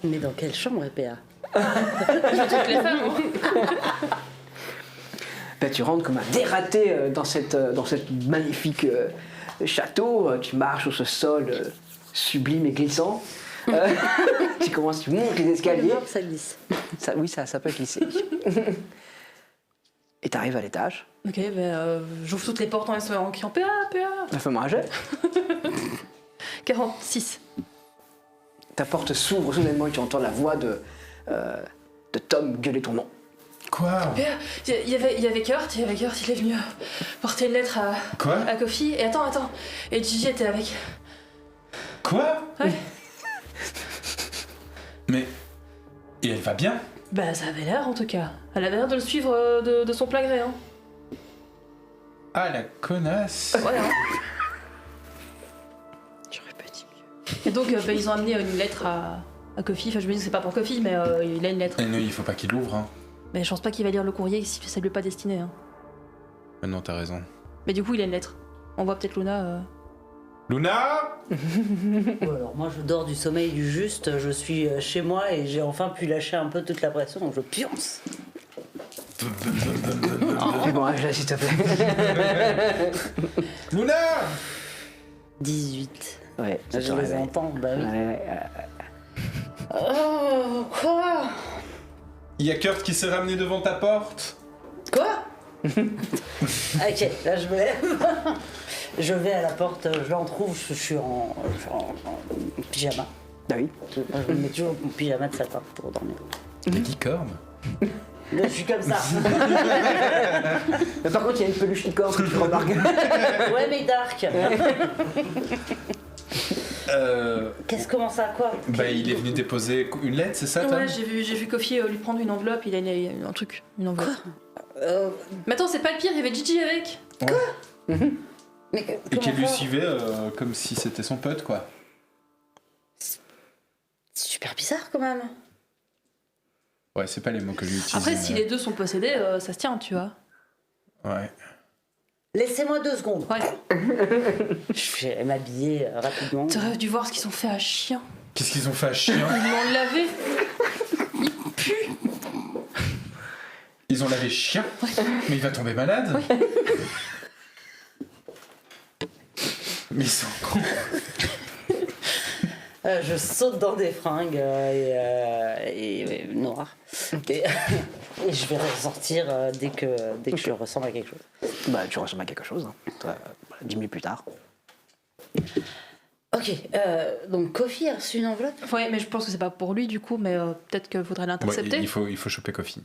Mais dans quelle chambre est PA? Je vais toutes les faire, moi. Ben, tu rentres comme un dératé dans cette magnifique château. Tu marches sur ce sol sublime et glissant. Tu montes les escaliers. Ça glisse. Oui, ça peut glisser. Et tu arrives à l'étage. Ok, j'ouvre toutes les portes en criant PA, PA. Fais-moi un jet. 46. Ta porte s'ouvre soudainement et tu entends la voix de Tom gueuler ton nom. Quoi? PA, il y avait Kurt, il est venu porter une lettre Quoi? à Coffee. Et attends. Et Gigi était avec. Quoi? Ouais. Mais... Et elle va bien? Bah ça avait l'air en tout cas. Elle avait l'air de le suivre de son plein gré, hein. Ah, la connasse! Ouais, hein. J'aurais pas dit mieux. Et donc ils ont amené une lettre à Coffee. Enfin je me dis que c'est pas pour Coffee, mais il a une lettre. Et non, il faut pas qu'il l'ouvre, hein. Mais je pense pas qu'il va lire le courrier si ça lui est pas destiné, hein. Ah non, t'as raison. Mais du coup il a une lettre. On voit peut-être Luna. Luna! Ou alors moi je dors du sommeil du juste, je suis chez moi et j'ai enfin pu lâcher un peu toute la pression, donc je pionce. Fais-moi un jet s'il te plaît. Luna! 18. Ouais, ça Je te les réveille. entends, bah oui. Ouais, Oh, quoi? Il y a Kurt qui s'est ramené devant ta porte. Quoi? Ok, là je me lève. Je vais à la porte, je l'entrouvre, je suis en pyjama. Ah oui. Je me mets toujours mon pyjama de satin pour dormir. Les licornes? Là, je suis comme ça. Mais par contre, il y a une peluche licorne que tu remarques. Ouais, mais dark. Comment ça, quoi? Bah, il est venu déposer une lettre, c'est ça, Tom? Ouais, j'ai vu Coffee lui prendre une enveloppe. Il a un truc, une enveloppe. Euh, Mais attends, c'est pas le pire. Il y avait Gigi avec. mais Et comment qu'il lui ça? suivait comme si c'était son pote, quoi. C'est super bizarre quand même. Ouais, c'est pas les mots que lui utilise. Après, si les deux sont possédés, ça se tient, tu vois. Ouais. Laissez-moi 2 secondes. Ouais. Je vais m'habiller rapidement. T'aurais dû voir ce qu'ils ont fait à chien. Qu'est-ce qu'ils ont fait à chien? Ils l'ont lavé. Ils ont lavé chien? Mais il va tomber malade? Mais ils sont cons. Je saute dans des fringues et noires. Et je vais ressortir dès que je ressemble à quelque chose. Bah, tu ressembles à quelque chose. Hein. 10 minutes plus tard. Ok, donc Coffee a reçu une enveloppe. Ouais, mais je pense que c'est pas pour lui du coup, mais peut-être qu'il faudrait l'intercepter. Il faut choper Coffee.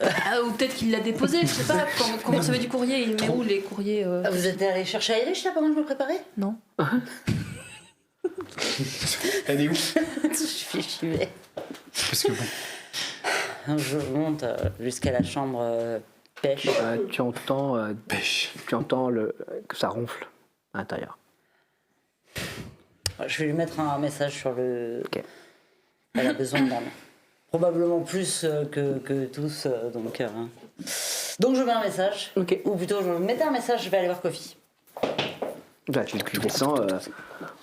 Ah, ou peut-être qu'il l'a déposé, je sais pas. Quand on recevait du courrier, il met où les courriers Vous êtes allé chercher Irish là pendant que je me préparais? Non. Elle est où? Je vais. Parce que bon. Je monte jusqu'à la chambre pêche. Tu entends, Pêche. que ça ronfle à l'intérieur. Je vais lui mettre un message sur le. Ok. Elle a besoin de dormir. Probablement plus que tous, donc. Donc je mets un message. Ok. Ou plutôt, je vais mettre un message, je vais aller voir Coffee. Là, tu descends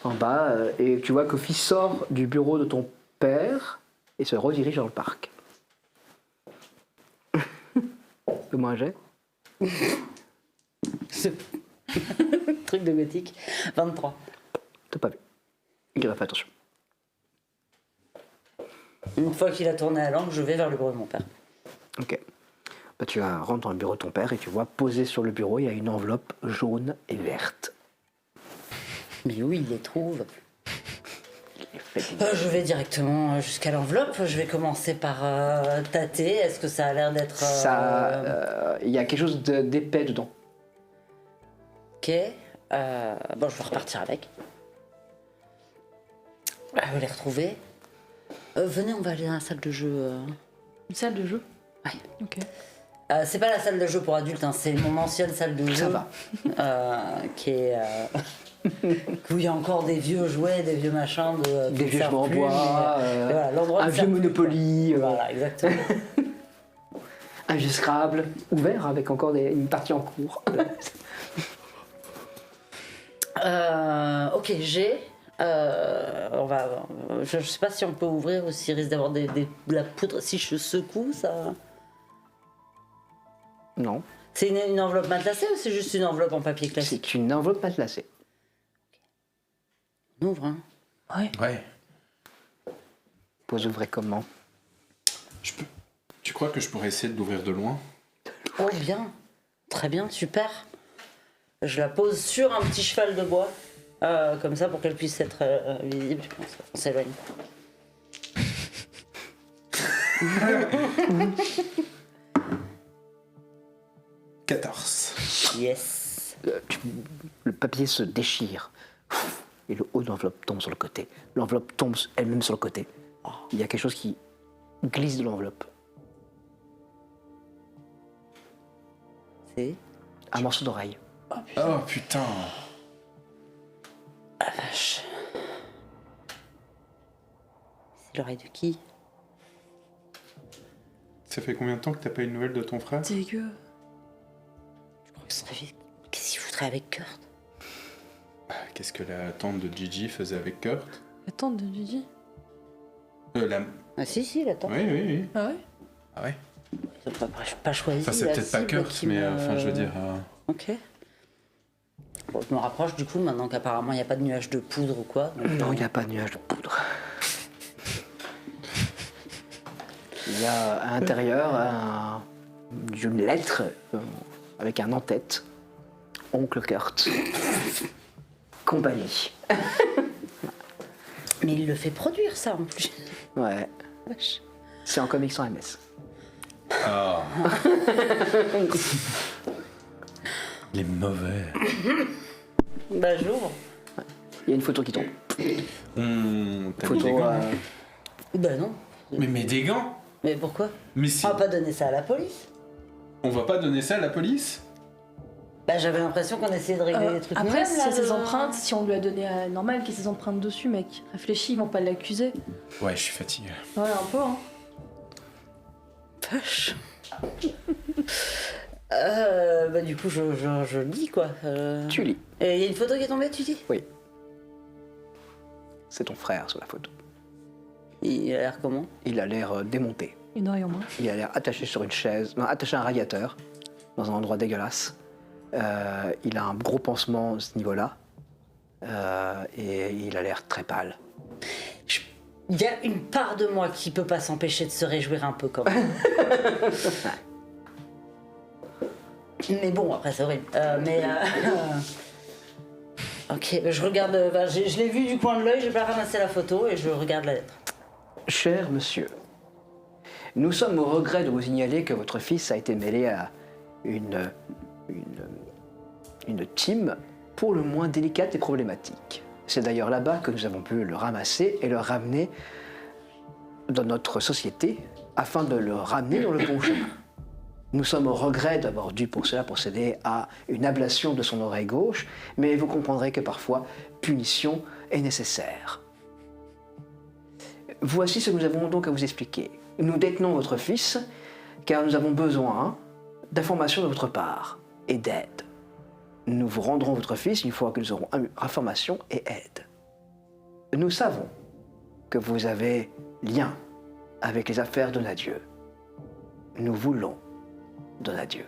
en bas et tu vois Coffee sort du bureau de ton père et se redirige dans le parc. Fais-moi un jet. truc de gothique. 23. T'as pas vu. Il a fait attention. Une fois qu'il a tourné la langue, je vais vers le bureau de mon père. Ok. Bah, tu rentres dans le bureau de ton père et tu vois posé sur le bureau, il y a une enveloppe jaune et verte. Mais où il les trouve? Il fait Je vais directement jusqu'à l'enveloppe. Je vais commencer par tâter. Est-ce que ça a l'air d'être... Ça, il y a quelque chose d'épais dedans. Ok. Bon, je vais repartir avec. Je vais les retrouver. Venez, on va aller dans la salle de jeu. Une salle de jeu. Ouais. Ok. C'est pas la salle de jeu pour adultes, hein, c'est mon ancienne salle de jeu. Ça va. Qui est... où il y a encore des vieux jouets, des vieux machins. Des vieux jouets en bois, voilà, l'endroit un ne vieux sert plus, Monopoly, quoi. Voilà, exactement. un vieux Scrabble, ouvert avec encore une partie en cours. Ok, j'ai... je sais pas si on peut ouvrir ou s'il risque d'avoir de la poudre. Si je secoue, ça... Non, C'est une enveloppe matelassée ou c'est juste une enveloppe en papier classique? c'est une enveloppe matelassée. On ouvre, hein. Ouais. Vous ouvrez comment? Tu crois que je pourrais essayer de l'ouvrir de loin? Oh, bien. Très bien, super. Je la pose sur un petit cheval de bois. Comme ça, pour qu'elle puisse être visible. Je pense. On s'éloigne. « 14. Yes. Le papier se déchire et le haut de l'enveloppe tombe sur le côté. L'enveloppe tombe elle-même sur le côté. Il y a quelque chose qui glisse de l'enveloppe. C'est... Un morceau d'oreille. Oh putain. Ah, vache. C'est l'oreille de qui? Ça fait combien de temps que t'as pas eu de nouvelles de ton frère? Dégueu. Qu'est-ce qu'il foutrait avec Kurt? Qu'est-ce que la tante de Gigi faisait avec Kurt? La tante de Gigi. Ah si, la tante. Oui. Ah ouais? Ah ouais. C'est pas choisi. Enfin, c'est la peut-être pas cible Kurt, qui mais me- enfin, je veux dire. Ok. Bon, je me rapproche du coup maintenant qu'apparemment il n'y a pas de nuage de poudre ou quoi. donc, Non, il n'y a pas de nuage de poudre. Il y a à l'intérieur une lettre avec un en-tête. Oncle Kurt. Compagnie. Mais il le fait produire ça en plus. Ouais. Vache. C'est en comics sans MS. Ah. Il est mauvais. Bah j'ouvre. Il y a une photo qui tombe. T'as mis Photo. des gants? Bah non. Mais des gants? Mais pourquoi? Mais si. On va pas donner ça à la police. On va pas donner ça à la police? Bah j'avais l'impression qu'on essayait de régler les trucs. Après, nous-mêmes, c'est là, ses le- empreintes. Si on lui a donné normal qu'il y ait ses empreintes dessus, mec. Réfléchis, ils vont pas l'accuser. Ouais, je suis fatigué. Ouais, un peu, hein. Vache. Bah du coup je lis quoi. Tu lis. Et il y a une photo qui est tombée, tu dis? Oui. C'est ton frère sur la photo. Il a l'air comment? Il a l'air démonté. Une oreille en moins. Il a l'air attaché sur une chaise, non, attaché à un radiateur, dans un endroit dégueulasse. Il a un gros pansement à ce niveau-là. Et il a l'air très pâle. Il y a une part de moi qui peut pas s'empêcher de se réjouir un peu quand même. Mais bon, après c'est horrible. Ok, je regarde. Je l'ai vu du coin de l'œil, j'ai pas ramassé la photo et je regarde la lettre. Cher monsieur, nous sommes au regret de vous signaler que votre fils a été mêlé à une team pour le moins délicate et problématique. C'est d'ailleurs là-bas que nous avons pu le ramasser et le ramener dans notre société afin de le ramener dans le bon chemin. Nous sommes au regret d'avoir dû pour cela procéder à une ablation de son oreille gauche, mais vous comprendrez que parfois, punition est nécessaire. Voici ce que nous avons donc à vous expliquer. Nous détenons votre fils car nous avons besoin d'informations de votre part et d'aide. Nous vous rendrons votre fils une fois que nous aurons information et aide. Nous savons que vous avez lien avec les affaires de Donadieu. Nous voulons Donadieu.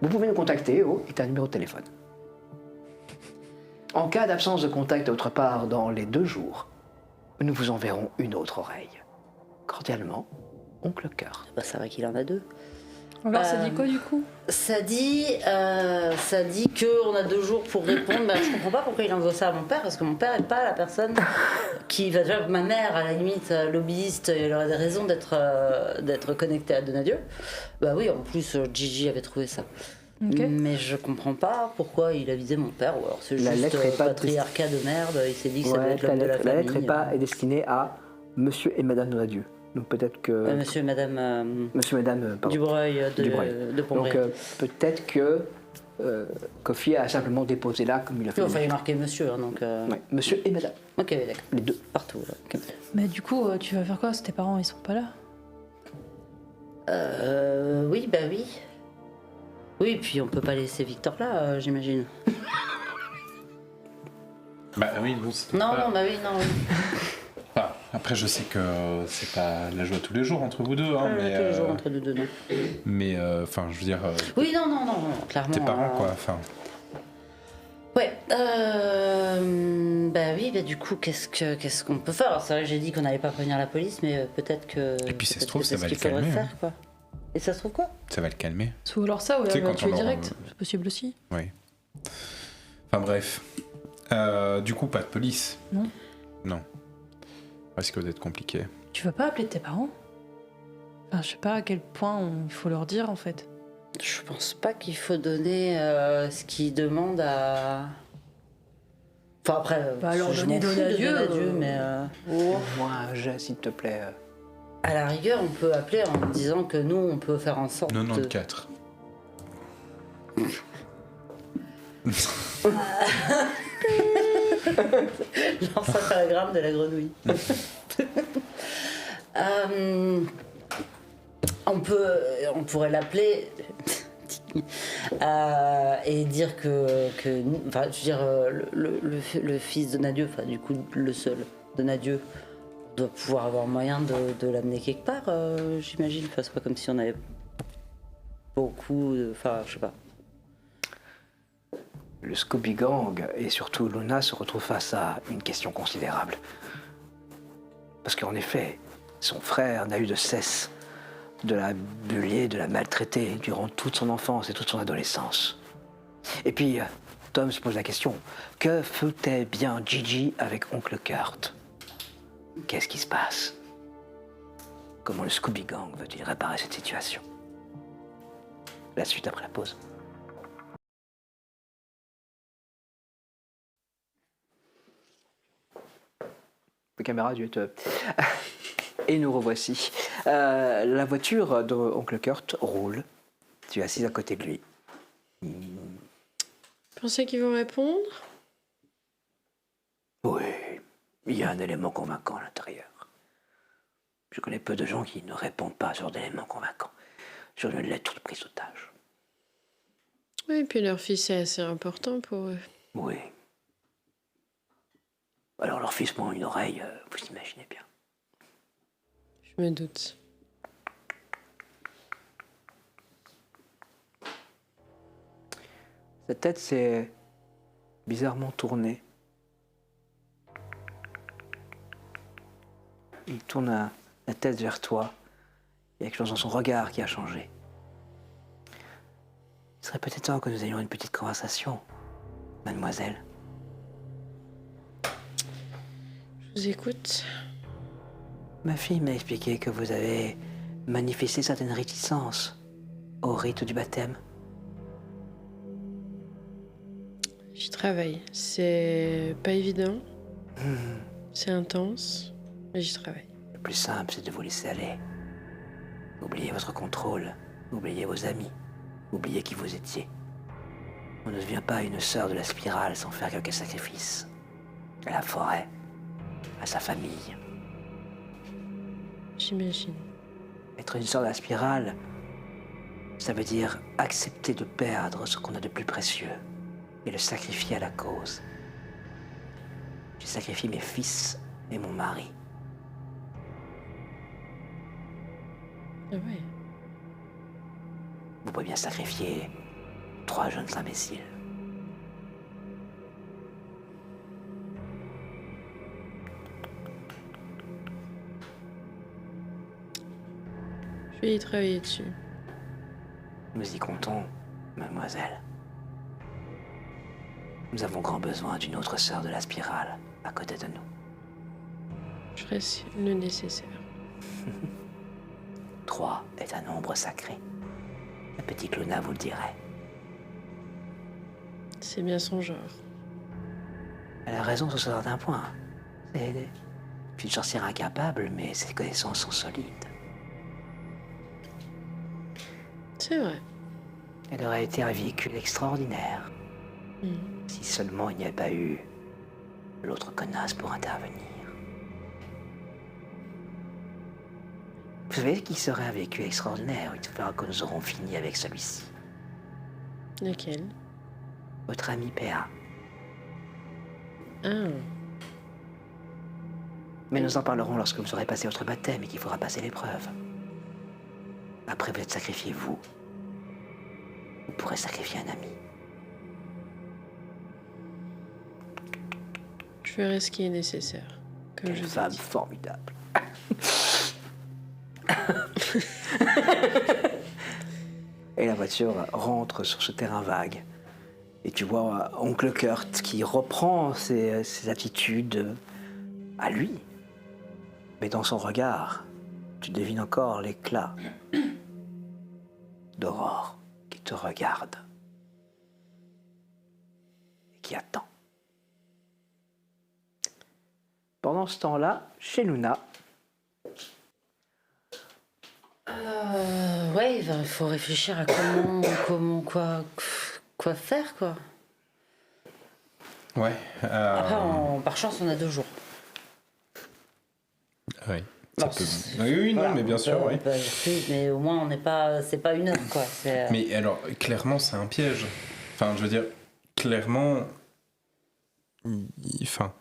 Vous pouvez nous contacter au est un numéro de téléphone. En cas d'absence de contact de votre part dans les 2 jours, nous vous enverrons une autre oreille. Cordialement, Oncle Cœur. Bah, c'est vrai qu'il en a 2. Alors, ça dit quoi du coup? Ça dit qu'on a 2 jours pour répondre. Bah, je comprends pas pourquoi il envoie ça à mon père, parce que mon père n'est pas la personne qui va. Déjà, ma mère, à la limite, lobbyiste, elle aurait des raisons d'être connectée à Donadieu. Bah oui, en plus, Gigi avait trouvé ça. Ok. Mais je comprends pas pourquoi il a visé mon père, ou alors c'est La juste lettre est pas patriarcat de merde, il s'est dit que ça devait Ouais, être l'homme de la la famille. lettre est destinée à Monsieur et Madame Donadieu. Donc peut-être que... Monsieur et Madame Monsieur et Madame, pardon. Dubreuil Dubreuil. de Pombray. Donc peut-être que Kofi a simplement déposé là comme il a fait. Enfin, il est marqué monsieur, hein, donc... Ouais, Monsieur et Madame, Ok, d'accord. les 2. Partout, là. Ok. Mais du coup, tu vas faire quoi si tes parents ils sont pas là? Oui, bah oui. Oui, puis on peut pas laisser Victor là, j'imagine. Bah oui, non, c'est Non, pas- non, bah oui, non. Oui. Enfin, après, je sais que c'est pas la joie tous les jours entre vous deux, hein, mais... Tous les jours entre nous deux, non. Mais, enfin, je veux dire... Oui, non, non, non, clairement. tes parents, quoi, enfin... Ouais, bah oui, bah du coup, qu'est-ce qu'on peut faire? Alors, c'est vrai que j'ai dit qu'on n'allait pas prévenir la police, mais peut-être que... Et puis, ça se peut-être trouve, que ça c'est va ce le qu'il faudrait calmer, faire, quoi. Et ça se trouve quoi? Ça va le calmer. Ou alors ça, ou Tu sais, alors quand tu tuer on leur- direct. C'est possible aussi. Oui. Enfin, bref. Du coup, pas de police. Non. Non. Risque d'être compliqué. Tu vas pas appeler tes parents? Enfin, je sais pas à quel point il faut leur dire en fait. Je pense pas qu'il faut donner ce qu'ils demandent à... Enfin, après... Bah, leur je donner m'en fous de Donadieu, Donadieu, mais... Moi, un jet, s'il te plaît. À la rigueur, on peut appeler en disant que nous, on peut faire en sorte de... 94. Lance-paragramme de la grenouille. On pourrait l'appeler et dire que enfin, je veux dire, le fils de Nadieu, enfin du coup le seul de Nadieu, doit pouvoir avoir moyen de l'amener quelque part, j'imagine. Enfin, c'est pas comme si on avait beaucoup, enfin je sais pas. Le Scooby Gang et surtout Luna se retrouvent face à une question considérable. Parce qu'en effet, son frère n'a eu de cesse de la bullier, de la maltraiter durant toute son enfance et toute son adolescence. Et puis, Tom se pose la question, que foutait bien Gigi avec Oncle Kurt? Qu'est-ce qui se passe? Comment le Scooby Gang veut-il réparer cette situation? La suite après la pause. Caméra du Et nous revoici. La voiture de Oncle Kurt roule. Tu es assise à côté de lui. Pensez qu'ils vont répondre? Oui, il y a un élément convaincant à l'intérieur. Je connais peu de gens qui ne répondent pas sur d'éléments convaincants, sur une lettre de prise d'otage. Oui, et puis leur fils est assez important pour eux. Oui. Alors leur fils prend une oreille, vous imaginez bien. Je me doute. Sa tête s'est bizarrement tournée. Il tourne la tête vers toi. Il y a quelque chose dans son regard qui a changé. Il serait peut-être temps que nous ayons une petite conversation, mademoiselle. Je vous écoute. Ma fille m'a expliqué que vous avez manifesté certaines réticences au rite du baptême. J'y travaille. C'est pas évident. C'est intense, mais j'y travaille. Le plus simple, c'est de vous laisser aller. Oubliez votre contrôle, oubliez vos amis, oubliez qui vous étiez. On ne devient pas une sœur de la spirale sans faire quelques sacrifices. À la forêt, à sa famille. J'imagine. Être une sœur de la spirale, ça veut dire accepter de perdre ce qu'on a de plus précieux et le sacrifier à la cause. J'ai sacrifié mes fils et mon mari. Ah ouais. Vous pouvez bien sacrifier 3 jeunes imbéciles. Je vais y travailler dessus. Nous y comptons, mademoiselle. Nous avons grand besoin d'une autre sœur de la spirale à côté de nous. Je ferai le nécessaire. 3 est un nombre sacré. La petite Luna vous le dirait. C'est bien son genre. Elle a raison sur certains points. C'est une sorcière incapable, mais ses connaissances sont solides. C'est vrai. Elle aurait été un véhicule extraordinaire. Hmm. Si seulement il n'y avait pas eu l'autre connasse pour intervenir. Vous savez qui serait un véhicule extraordinaire une fois que nous aurons fini avec celui-ci? Lequel? Votre ami PA. Ah. Mais nous en parlerons lorsque vous aurez passé votre baptême et qu'il faudra passer l'épreuve. Après vous êtes sacrifié vous. Vous pourrez sacrifier un ami. Je ferai ce qui est nécessaire. Comme Quelle je vous ai femme dit. formidable. Et la voiture rentre sur ce terrain vague. Et tu vois Oncle Kurt qui reprend ses attitudes à lui. Mais dans son regard, tu devines encore l'éclat d'Aurore qui te regarde et qui attend. Pendant ce temps-là, chez Luna, Ouais, il faut réfléchir à quoi faire, quoi. Ouais. Après, par chance, on a 2 jours. Oui. Bon, Oui, voilà, non, mais bien sûr, on oui. peut agir plus, mais au moins, c'est pas 1 heure, quoi. Mais alors, clairement, c'est un piège. Enfin, je veux dire, clairement. Enfin,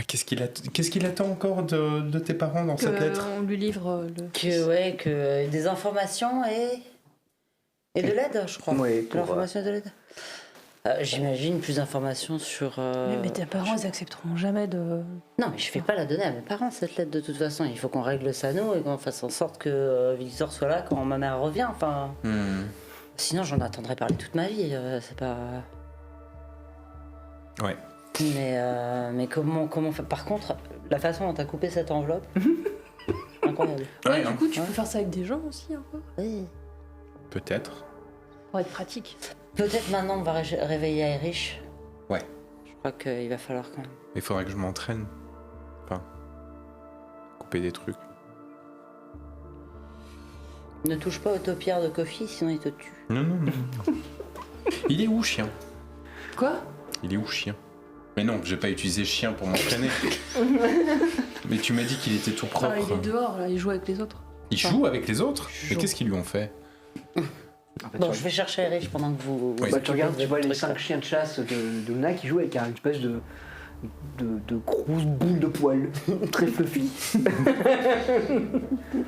qu'est-ce qu'il attend encore de tes parents dans cette lettre? On lui livre le. Que des informations et de l'aide, je crois. Oui, De pour, l'information et de l'aide. J'imagine plus d'informations sur. Mais tes parents, ils accepteront jamais de. Non, mais je vais pas la donner à mes parents, cette lettre, de toute façon. Il faut qu'on règle ça nous et qu'on fasse en sorte que Victor soit là quand ma mère revient. Enfin. Sinon, j'en attendrai parler toute ma vie. C'est pas. Ouais. Mais comment faire? Par contre, la façon dont t'as coupé cette enveloppe. Incroyable. Ouais, hein. du coup, tu peux faire ça avec des gens aussi, un peu. Oui. Peut-être. Pour être pratique. Peut-être maintenant on va réveiller Irish. Ouais. Je crois qu'il va falloir quand même. Il faudrait que je m'entraîne. Enfin, couper des trucs. Ne touche pas aux taupières de Kofi, sinon il te tue. Non. Il est où, chien? Quoi? Il est où, chien? Mais non, j'ai pas utilisé chien pour m'entraîner. Mais tu m'as dit qu'il était tout propre. Il est dehors, là, il joue avec les autres. Il joue avec les autres? Mais Joue. qu'est-ce qu'ils lui ont fait? en fait, Bon, je vais chercher Irish pendant que vous. Oui. bah, tu regardes, tu vois les trucs, 5 là. chiens de chasse de Luna qui jouent avec une espèce de grosse boule de poils très fluffy.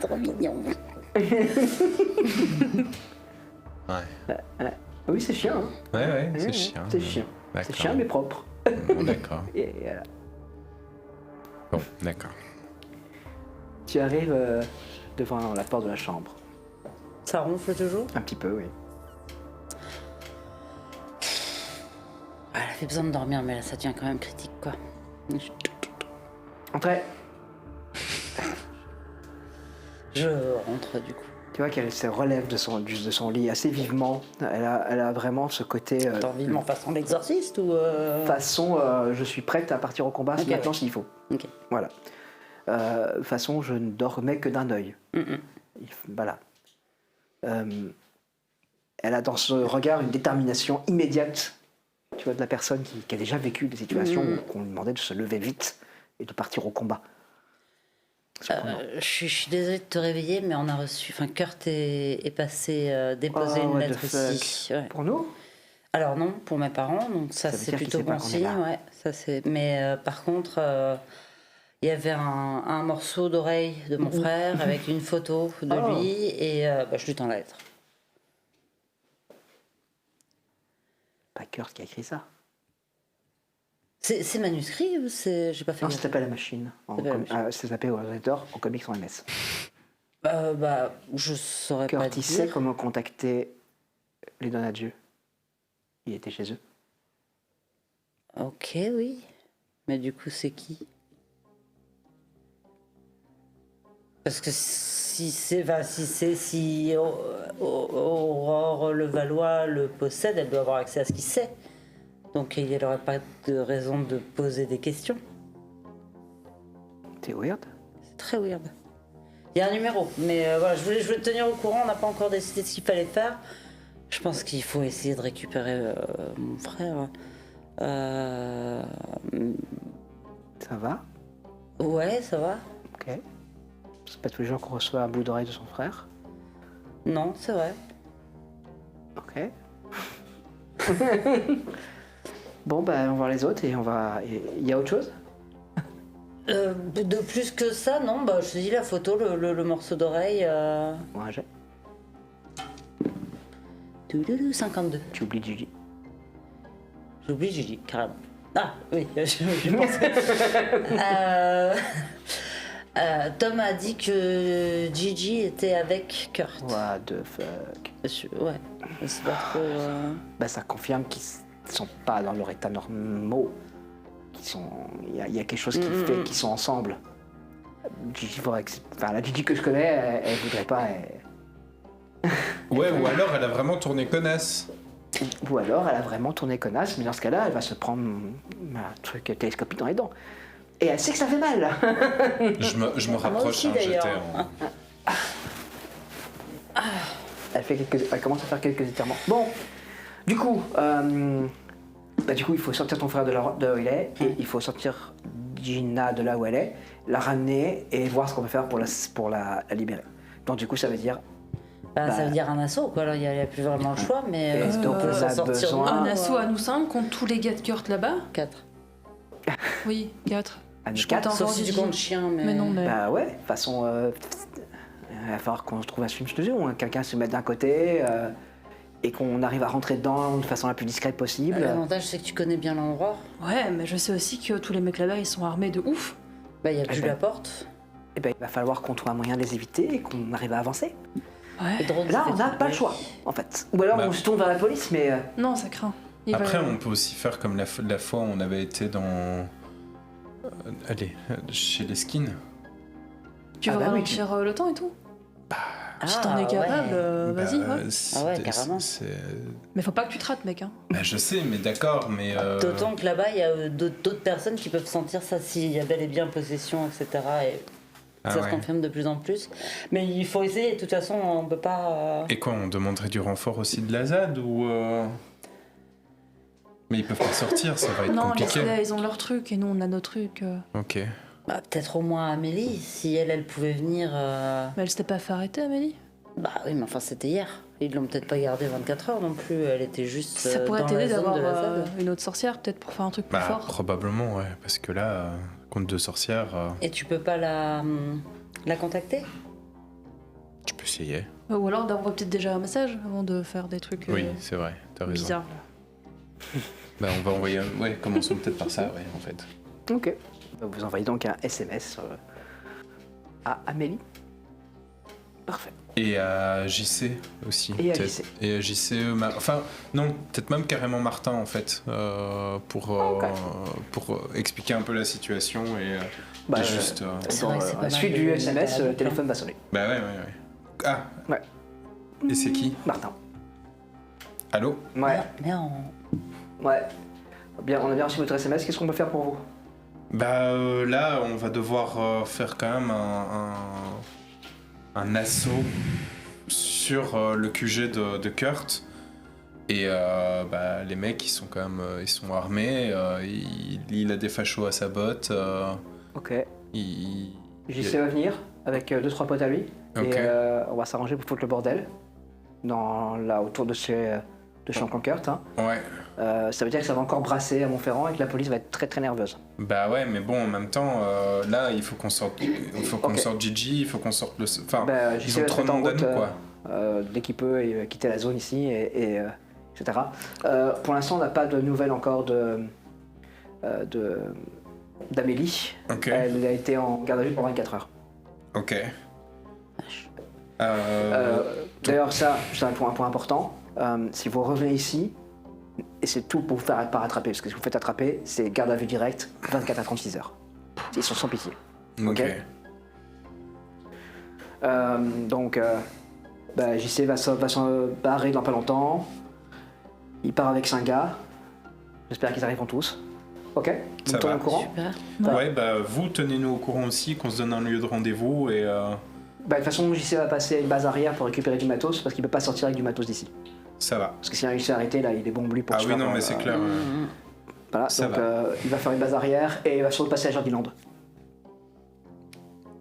Trop mignon. Ouais. Oui, c'est chien. Hein. Ouais, c'est chien. C'est chien. C'est D'accord. chien, mais propre. Bon, d'accord. Et voilà. Bon, d'accord. Tu arrives devant la porte de la chambre. Ça ronfle toujours? Un petit peu, oui. Elle a fait besoin de dormir, mais là ça devient quand même critique, quoi. Entrez. Je rentre du coup. Tu vois qu'elle se relève de son lit assez vivement. Elle a vraiment ce côté Attends, vivement façon l'exorciste ou. façon je suis prête à partir au combat Ok, maintenant ouais. s'il faut. Ok. Voilà. Façon je ne dormais que d'un œil. Voilà. Elle a dans ce regard une détermination immédiate, tu vois, de la personne qui a déjà vécu des situations où on lui demandait de se lever vite et de partir au combat. Cependant. Je suis désolée de te réveiller, mais on a reçu. Enfin, Kurt est passé déposer Oh, une what lettre the fuck. ici. Ouais. Pour nous, Alors non, pour mes parents, donc ça, Ça veut c'est dire qu'ils plutôt savent pas bon qu'on est signe, là. ouais. Ça c'est. Mais par contre, il y avait un morceau d'oreille de mon frère avec une photo de Oh. lui et je lui tends la lettre. pas Kurt qui a écrit ça. C'est manuscrit ou c'est. J'ai pas fait. Non, gaffe. ça s'appelle La Machine. C'est s'appelle Orator en comics en MS. Je saurais pas Kurt, il sait dire. comment contacter les Donadieu. Il était chez eux. Ok, oui. Mais du coup, c'est qui? Parce que si Aurore Levallois le possède, elle doit avoir accès à ce qu'il sait. Donc il n'y aurait pas de raison de poser des questions. C'est weird. C'est très weird. Il y a un numéro, mais voilà, je voulais te tenir au courant, on n'a pas encore décidé ce qu'il fallait faire. Je pense qu'il faut essayer de récupérer mon frère. Ça va? Ouais, ça va. Ok. C'est pas tous les jours qu'on reçoit un bout d'oreille de son frère. Non, c'est vrai. Ok. Bon, bah, on va voir les autres et on va. Il y a autre chose? De plus que ça, non, bah, je te dis la photo, le morceau d'oreille. Ouais, j'ai. 52. Tu oublies Gigi. J'oublie Gigi, carrément. Ah, oui, je pensais. Tom a dit que Gigi était avec Kurt. What the fuck? Ouais, je sais pas trop. Bah, ça confirme qu'ils sont pas dans leur état normaux. Il y a quelque chose qui fait qu'ils sont ensemble. Gigi faudrait que... Enfin, la Gigi que je connais, elle voudrait pas. Ouais, ou alors elle a vraiment tourné connasse. Ou alors elle a vraiment tourné connasse, mais dans ce cas-là, elle va se prendre un truc télescopique dans les dents. Et elle sait que ça fait mal. Je me rapproche, aussi, hein, j'étais d'ailleurs. Elle commence à faire quelques étirements. Bon, du coup, il faut sortir ton frère de là où il est, et il faut sortir Gina de là où elle est, la ramener et voir ce qu'on peut faire pour la libérer. Donc du coup, ça veut dire... Ça veut dire un assaut, quoi. Il n'y a plus vraiment le choix, mais donc, on peut on a s'en sortir. besoin- Un assaut à nous 5 contre tous les gars de Kurt là-bas? 4. Oui, 4. à nous Je quatre. compte Sauf encore si tu Gigi. comptes chien, mais. Mais non, mais. Bah ouais, de toute façon, il va falloir qu'on se trouve une solution. Quelqu'un se met d'un côté et qu'on arrive à rentrer dedans de façon la plus discrète possible. L'avantage, c'est que tu connais bien l'endroit. Ouais, mais je sais aussi que tous les mecs là-bas ils sont armés de ouf. Bah, il n'y a plus ben. la porte. Et ben, il va falloir qu'on trouve un moyen de les éviter et qu'on arrive à avancer. Ouais. Les drones, Là, on c'était n'a tout pas le bruit. choix, en fait. Ou alors Bah. on se tourne vers la police, mais... Non, ça craint. Après, on peut aussi faire comme la fois où on avait été dans. Chez les skins. Tu veux Ah bah oui, ralentir le temps et tout? Si t'en es ouais. capable, vas-y, Bah, ouais. Ah ouais, carrément. Mais faut pas que tu te rates, mec. Hein. Bah, je sais, mais d'accord, mais. D'autant que là-bas, il y a d'autres personnes qui peuvent sentir ça s'il y a bel et bien possession, etc. Et Ah ça se ouais. confirme de plus en plus. Mais il faut essayer, de toute façon, on peut pas. Et quoi, on demanderait du renfort aussi de la ZAD ou. Mais ils peuvent pas sortir, ça va être Non, compliqué. laisse-les, ils ont leur truc et nous on a nos trucs. Ok. Bah, peut-être au moins Amélie, si elle pouvait venir. Mais elle s'était pas fait arrêter, Amélie? Bah oui, mais enfin, c'était hier. Ils l'ont peut-être pas gardée 24 heures non plus. Elle était juste. Ça pourrait dans t'aider la zone d'avoir de la ZAD. une autre sorcière, peut-être pour faire un truc plus Bah, fort. probablement, ouais. Parce que là, contre 2 sorcières, Et tu peux pas la contacter? tu peux essayer. Ou alors d'envoyer peut-être déjà un message avant de faire des trucs Oui, c'est vrai, t'as raison. bizarres. Bah, on va envoyer un. Ouais, commençons peut-être par ça, ouais, en fait. Ok. Vous envoyez donc un SMS à Amélie. Parfait. Et à JC aussi. Et à peut-être. JC. Et à JC. Enfin, non, peut-être même carrément Martin, en fait. Pour expliquer un peu la situation et. Bah, juste. C'est vrai que c'est pas à la mal suite de du lui SMS, mettre à le la téléphone va sonner. Bah, ouais. Ah, Ouais. et c'est qui? Martin. Allô? Ouais. Mais on. Ouais. Bien, on a bien reçu votre SMS. Qu'est-ce qu'on peut faire pour vous? Bah, là, on va devoir faire quand même un assaut sur le QG de Kurt. Et bah, les mecs, ils sont quand même ils sont armés. Il a des fachos à sa botte. Ok. Il- JC va venir avec 2-3 potes à lui. Ok. Et on va s'arranger pour foutre le bordel. Là, autour de chez Uncle Kurt. Hein. Ouais. Ça veut dire que ça va encore brasser à Montferrand et que la police va être très très nerveuse. Bah ouais, mais bon, en même temps, là, il faut qu'on sorte, Ok. sorte Gigi, il faut qu'on sorte le. Enfin, Bah, ils JC ont va trop se de mettre en monde à route nous, quoi. dès qu'il peut quitter la zone ici et etc. Pour l'instant, on n'a pas de nouvelles encore d'Amélie. Ok. Elle a été en garde à vue pendant 24 heures. Ok. D'ailleurs, ça, c'est un point important. Si vous revenez ici, et c'est tout pour vous faire pas rattraper, parce que si vous faites attraper, c'est garde à vue directe, 24 à 36 heures. Ils sont sans pitié. Ok. Donc, JC va se barrer dans pas longtemps. Il part avec 5 gars. J'espère qu'ils arriveront tous. Ok. Vous Ça me tenez va. au courant. Super. Ouais, vous tenez-nous au courant aussi, qu'on se donne un lieu de rendez-vous et. De toute façon, JC va passer à une base arrière pour récupérer du matos, parce qu'il peut pas sortir avec du matos d'ici. Ça va. Parce que s'il s'est arrêté, là, il est bon lui pour Ah se oui, faire, non, mais c'est clair. Voilà, Ça donc va. il va faire une base arrière et il va surtout passer à Jardiland.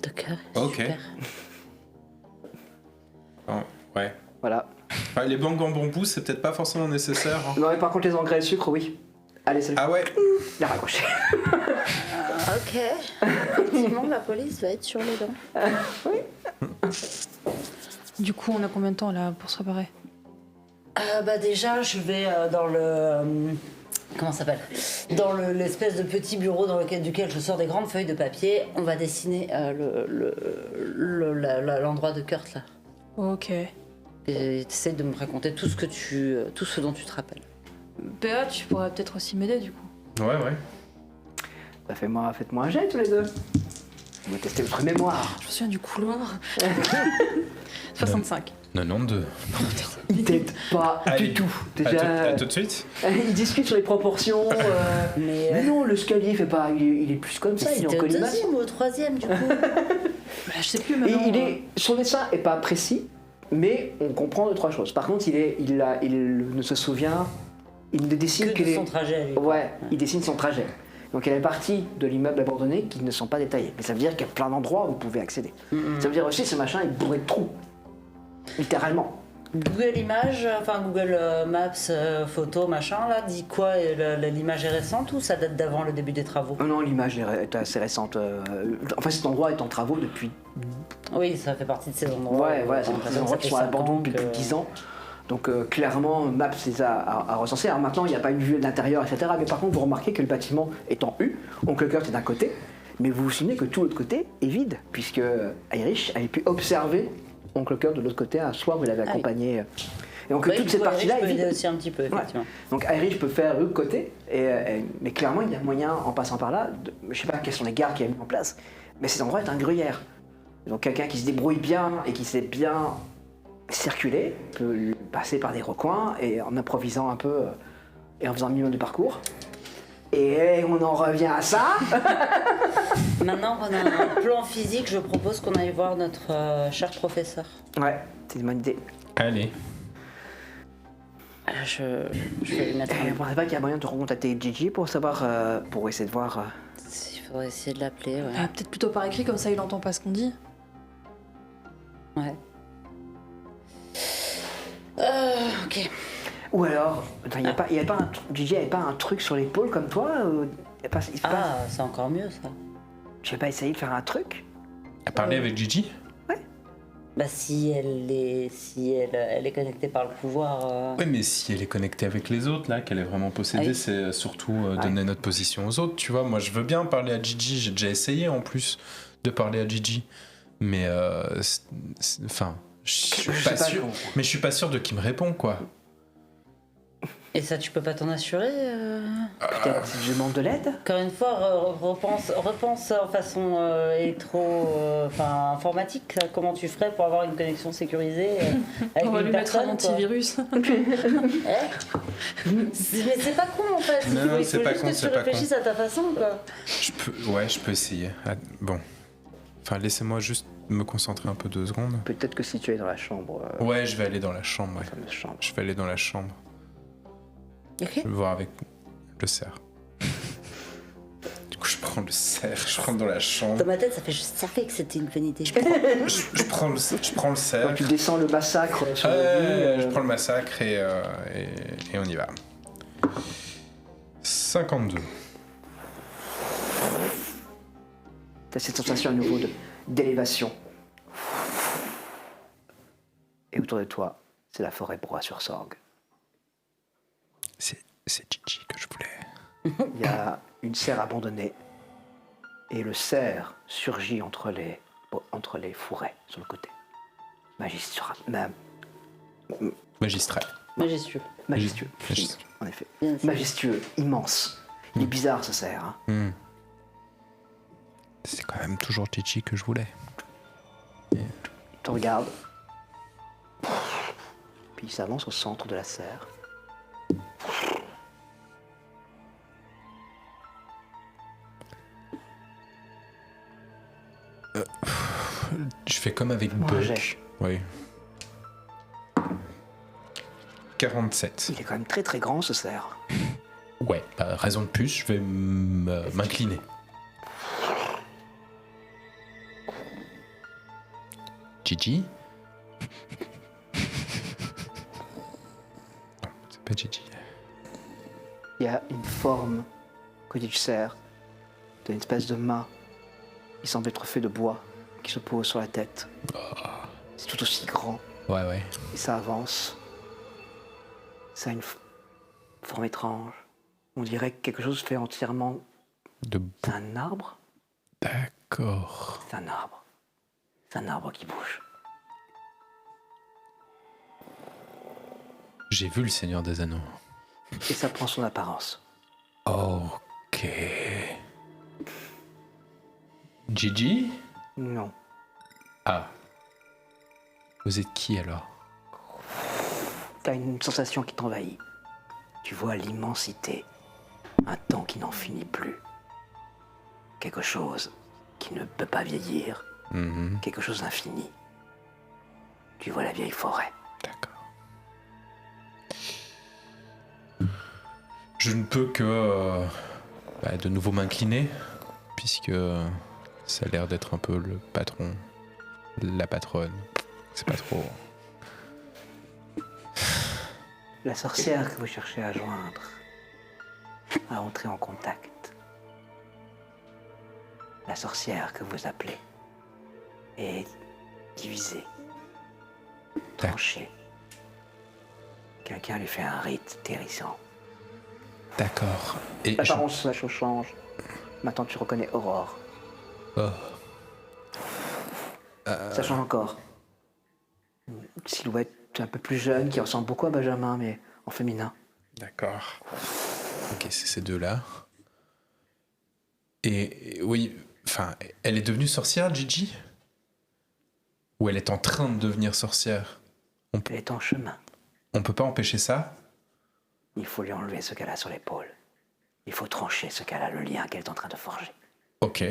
D'accord. Ok. Super. Oh, ouais. Voilà. Ouais, les banques en bambou, c'est peut-être pas forcément nécessaire. Hein. Non, mais par contre, les engrais et le sucre, oui. Allez, salut. Ah ouais. Il a raccroché. Ok. Effectivement, la police va être sur les dents. Du coup, on a combien de temps là pour se préparer? Déjà, je vais dans le... comment ça s'appelle? Dans l'espèce de petit bureau dans duquel je sors des grandes feuilles de papier. On va dessiner l'endroit de Kurt, là. Ok. Et t'essayes de me raconter tout ce dont tu te rappelles. PA, tu pourrais peut-être aussi m'aider du coup. Ouais. Bah, faites-moi un jet tous les deux. On va tester votre mémoire. Je me souviens du couloir. 65. 92. Il t'aide pas Allez. du tout. À Déjà, tout de suite. il discute sur les proportions. Mais non, le scalier fait pas. Il est plus comme ça. Il est en C'était au colimaçon. deuxième ou au troisième, du coup? Bah, je sais plus Et maintenant. son dessin est pas précis, mais on comprend 2-3 choses. Par contre, il ne se souvient. Il ne dessine Que que de les. son trajet, à lui. Ouais, il dessine son trajet. Donc il y a des parties de l'immeuble abandonné qui ne sont pas détaillées. Mais ça veut dire qu'il y a plein d'endroits où vous pouvez accéder. Ça veut dire aussi ce machin est bourré de trous. Littéralement. Google Images, enfin Google Maps, photo, machin, là, dit quoi? L'image est récente ou ça date d'avant le début des travaux? Non, l'image est assez récente. Enfin, cet endroit est en travaux depuis. Oui, ça fait partie de ces endroits. Ouais, c'est des endroits qui sont abandonnés depuis plus de 10 ans. Donc clairement, Maps les a recensés. Alors maintenant, il n'y a pas une vue de l'intérieur, etc. Mais par contre, vous remarquez que le bâtiment est en U. Oncle Kurt est d'un côté. Mais vous vous souvenez que tout l'autre côté est vide, puisque Irish avait pu observer Oncle Kurt de l'autre côté un soir où il avait accompagné. Et donc toute cette partie-là est vide. aussi un petit peu, effectivement. Donc Irish peut faire l'autre côté, mais clairement il y a moyen, en passant par là, je sais pas quelles sont les gares qu'il a mis en place, mais cet endroit est un gruyère. Donc quelqu'un qui se débrouille bien et qui sait bien circuler peut passer par des recoins et en improvisant un peu et en faisant un minimum de parcours. Et on en revient à ça. Maintenant qu'on a un plan physique, je propose qu'on aille voir notre cher professeur. Ouais, c'est une bonne idée. Allez. Je vais lui mettre Vous pensez pas qu'il y a moyen de recontacter Gigi pour savoir, pour essayer de voir. Il faudrait essayer de l'appeler, ouais. Ah, peut-être plutôt par écrit, comme ça il entend pas ce qu'on dit. Ouais. Ok. Ou alors, attends, Gigi avait pas un truc sur l'épaule comme toi il fait pas- Ah, c'est encore mieux, ça. Je vais pas essayer de faire un truc. À parler avec Gigi. Bah, si elle est connectée par le pouvoir... Oui, mais si elle est connectée avec les autres, là, qu'elle est vraiment possédée, Oui. c'est surtout donner notre position aux autres, tu vois. Moi, je veux bien parler à Gigi, j'ai déjà essayé en plus de parler à Gigi. Mais, enfin, je suis pas sûr. Mais je suis pas sûr de qui me répond, quoi. Et ça, tu peux pas t'en assurer Peut-être si je demande de l'aide. Encore une fois, repense en façon informatique, là, comment tu ferais pour avoir une connexion sécurisée avec On va une lui mettre un personne, quoi. antivirus. Mais c'est pas con en fait. Non, il c'est faut pas juste con, que c'est tu pas réfléchisses à ta façon, quoi. Je peux essayer. Ah, bon. Enfin, laissez-moi juste me concentrer un peu 2 secondes. Peut-être que si tu es dans la chambre, Ouais, je vais aller dans la chambre, ouais. fameuse chambre. Je vais aller dans la chambre. Ok. Je vais voir avec le cerf. Du coup, je prends le cerf, je rentre dans la chambre. Dans ma tête, ça fait que c'était une bonne idée. Je prends le cerf. Donc tu descends le massacre sur le lit. Je prends le massacre et on y va. 52. T'as cette sensation à nouveau d'élévation. Et autour de toi, c'est la forêt Broye-sur-Sorgue. C'est Gigi que je voulais. Il y a une serre abandonnée et le cerf surgit entre les fourrés sur le côté. Magistral. Majestueux. Majestueux, Majestueux. en effet. Bien sûr. Majestueux, immense. Il est bizarre ce cerf. Hein. C'est quand même toujours Gigi que je voulais. Il te regarde. Puis il s'avance au centre de la serre. Je fais comme avec Moi, Buck. j'ai. Oui. 47. Il est quand même très très grand ce cerf. Ouais, raison de plus, je vais m'incliner. Gigi? Non, c'est pas Gigi. Il y a une forme à côté du cerf, d'une espèce de main qui semble être fait de bois, qui se pose sur la tête. C'est tout aussi grand Ouais. et ça avance. Ça a une forme étrange. On dirait que quelque chose fait entièrement. C'est un arbre? D'accord. C'est un arbre. C'est un arbre qui bouge. J'ai vu le Seigneur des Anneaux. Et ça prend son apparence. Ok. Gigi? Non. Ah. Vous êtes qui alors? T'as une sensation qui t'envahit. Tu vois l'immensité. Un temps qui n'en finit plus. Quelque chose qui ne peut pas vieillir. Mhm, Quelque chose d'infini. Tu vois la vieille forêt. d'accord. Je ne peux que de nouveau m'incliner, puisque ça a l'air d'être un peu le patron, la patronne. C'est pas trop. La sorcière que vous cherchez à joindre a entré en contact. La sorcière que vous appelez est divisée, tranchée. Quelqu'un lui fait un rite terrifiant. D'accord. Et L'apparence de la chose change. Maintenant tu reconnais Aurore. Oh. Ça change encore. Une silhouette un peu plus jeune qui ressemble beaucoup à Benjamin, mais en féminin. D'accord. Ok, c'est ces deux-là. Et oui, enfin, elle est devenue sorcière, Gigi? Ou elle est en train de devenir sorcière? Elle est en chemin. On peut pas empêcher ça? Il faut lui enlever ce qu'elle a sur l'épaule. Il faut trancher ce qu'elle a, le lien qu'elle est en train de forger. Ok.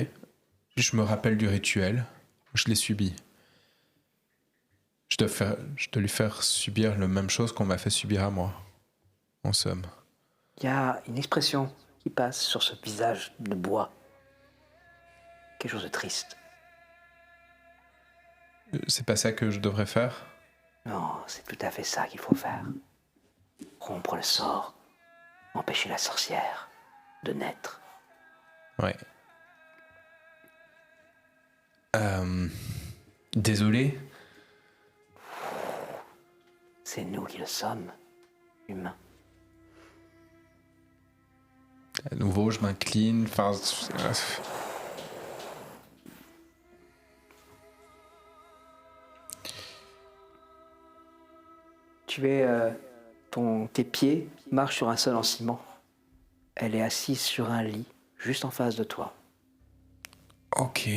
Je me rappelle du rituel. Je l'ai subi. Je dois lui faire subir la même chose qu'on m'a fait subir à moi. En somme. Il y a une expression qui passe sur ce visage de bois. Quelque chose de triste. C'est pas ça que je devrais faire? Non, c'est tout à fait ça qu'il faut faire. Rompre le sort. Empêcher la sorcière de naître. Ouais. Désolé. C'est nous qui le sommes, humains. À nouveau, je m'incline. Enfin. Tes pieds marchent sur un sol en ciment. Elle est assise sur un lit, juste en face de toi. Ok.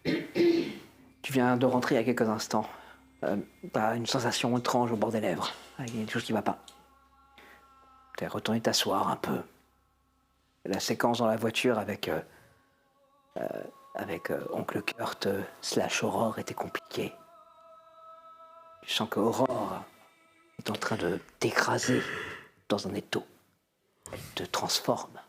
Tu viens de rentrer il y a quelques instants. T'as une sensation étrange au bord des lèvres. Il y a quelque chose qui va pas. T'es retourné t'asseoir un peu. La séquence dans la voiture avec Oncle Kurt / Aurore était compliquée. Tu sens que Aurore est en train de t'écraser dans un étau. Elle te transforme.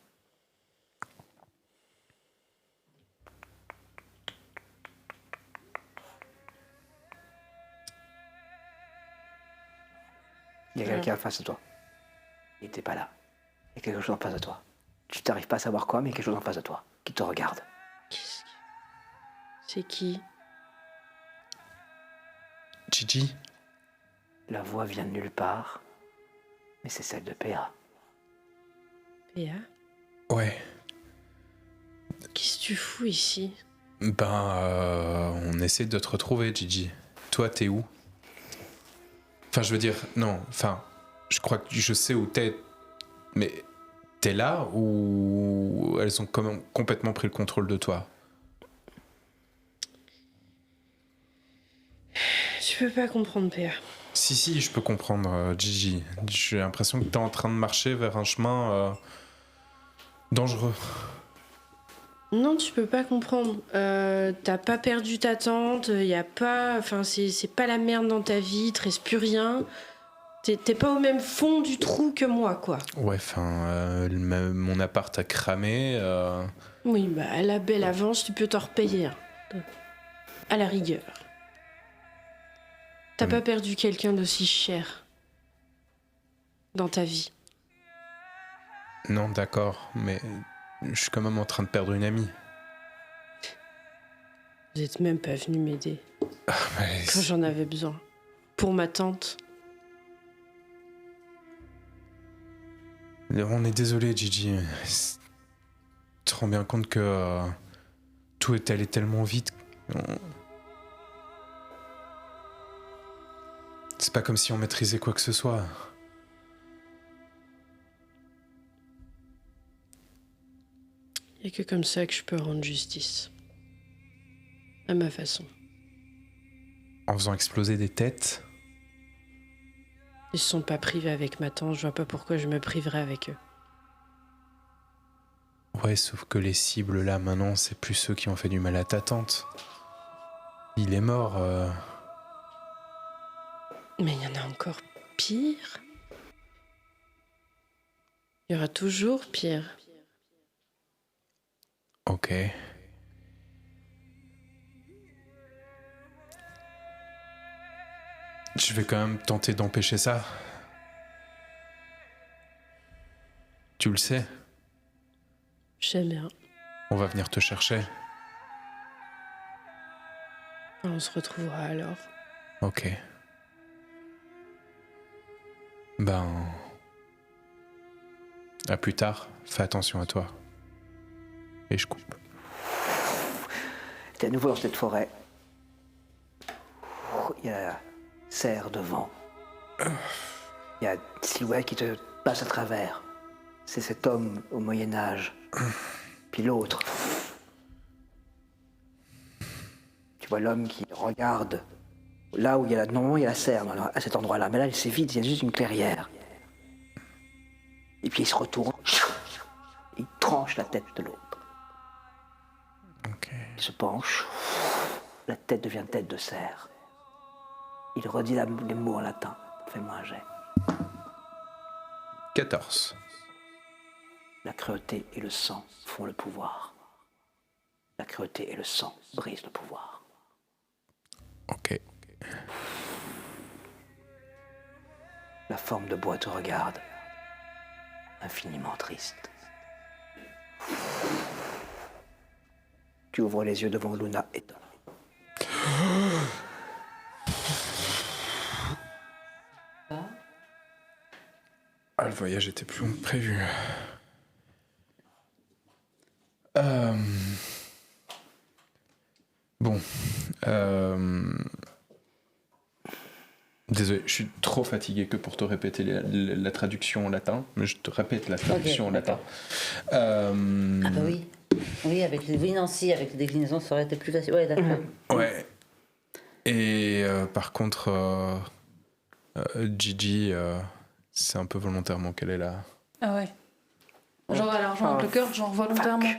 Il y a quelqu'un en face de toi. Il n'était pas là. Il y a quelque chose en face de toi. Tu n'arrives pas à savoir quoi, mais il y a quelque chose en face de toi qui te regarde. C'est qui? Gigi? La voix vient de nulle part. Mais c'est celle de PA. Péa, Ouais. qu'est-ce que tu fous ici? On essaie de te retrouver, Gigi. Toi, t'es où? Enfin, je veux dire, non, enfin, je crois que je sais où t'es, mais t'es là ou elles ont quand même complètement pris le contrôle de toi? Je peux pas comprendre, Péa. Si, je peux comprendre, Gigi. J'ai l'impression que t'es en train de marcher vers un chemin dangereux. Non, tu peux pas comprendre. T'as pas perdu ta tante, y a pas. Enfin, c'est pas la merde dans ta vie, il te reste plus rien. T'es pas au même fond du trou que moi, quoi. Ouais, enfin, mon appart a cramé. Oui, bah, à la belle avance, tu peux t'en repayer. À la rigueur. T'as pas perdu quelqu'un d'aussi cher dans ta vie. Non, d'accord, mais je suis quand même en train de perdre une amie. Vous êtes même pas venu m'aider Mais quand j'en avais besoin. Pour ma tante. on est désolé, Gigi. Tu te rends bien compte que tout est allé tellement vite. C'est pas comme si on maîtrisait quoi que ce soit. Y a que comme ça que je peux rendre justice. À ma façon. En faisant exploser des têtes. Ils se sont pas privés avec ma tante, je vois pas pourquoi je me priverais avec eux. Ouais, sauf que les cibles là maintenant, c'est plus ceux qui ont fait du mal à ta tante. Il est mort. Mais il y en a encore pire. Il y aura toujours pire. Ok. Je vais quand même tenter d'empêcher ça. Tu le sais, Je sais bien. on va venir te chercher. On se retrouvera alors. Ok. À plus tard, fais attention à toi. Et je coupe. T'es à nouveau dans cette forêt. Il y a la serre devant. Il y a une silhouette qui te passe à travers. C'est cet homme au Moyen-Âge. Puis l'autre. Tu vois l'homme qui regarde là où il y a normalement il y a la serre, à cet endroit-là. Mais là, c'est vide, il y a juste une clairière. Et puis il se retourne. Et il tranche la tête de l'autre. Ok. Il se penche. La tête devient tête de cerf. Il redit les mots en latin. Fais-moi un jet. 14. La cruauté et le sang font le pouvoir. La cruauté et le sang brisent le pouvoir. Ok. La forme de bois te regarde, infiniment triste. Tu ouvres les yeux devant Luna et Tom. Ah, le voyage était plus long que prévu. Bon. Désolé, je suis trop fatigué que pour te répéter la traduction en latin, mais je te répète la traduction en latin. Ah bah oui. Oui, avec les déclinaisons, ça aurait été plus facile. Ouais, d'accord. Ouais. Et par contre, Gigi, c'est un peu volontairement qu'elle est là. Ah ouais. Genre à l'argent avec le cœur, genre volontairement.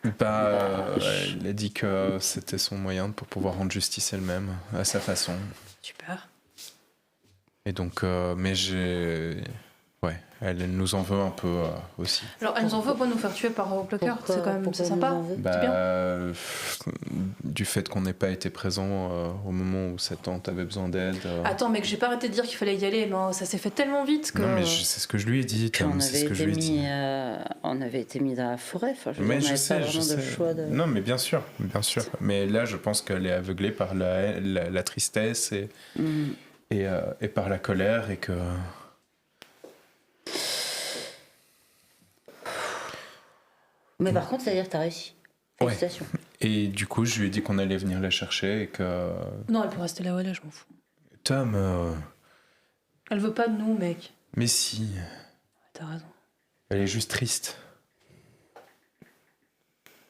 Elle a dit que c'était son moyen pour pouvoir rendre justice elle-même, à sa façon. Super. Et donc, ouais, elle nous en veut un peu aussi. Alors elle nous en veut pas nous faire tuer par Plucker, c'est quand même c'est sympa. C'est bien. Du fait qu'on n'ait pas été présent au moment où sa tante avait besoin d'aide. Attends, mec, j'ai pas arrêté de dire qu'il fallait y aller, mais ça s'est fait tellement vite que. Non, mais c'est ce que je lui ai dit, Puis Tom, c'est ce que je lui ai dit. on avait été mis dans la forêt. Enfin, Mais je sais. De choix de... Non, mais bien sûr. Mais là, je pense qu'elle est aveuglée par la tristesse et par la colère et que Mais par contre, c'est-à-dire que t'as réussi. Ouais. Félicitations. Et du coup, je lui ai dit qu'on allait venir la chercher et que... Non, elle peut rester là où elle est, je m'en fous. Tom, Elle veut pas de nous, mec. mais si, T'as raison. elle est juste triste.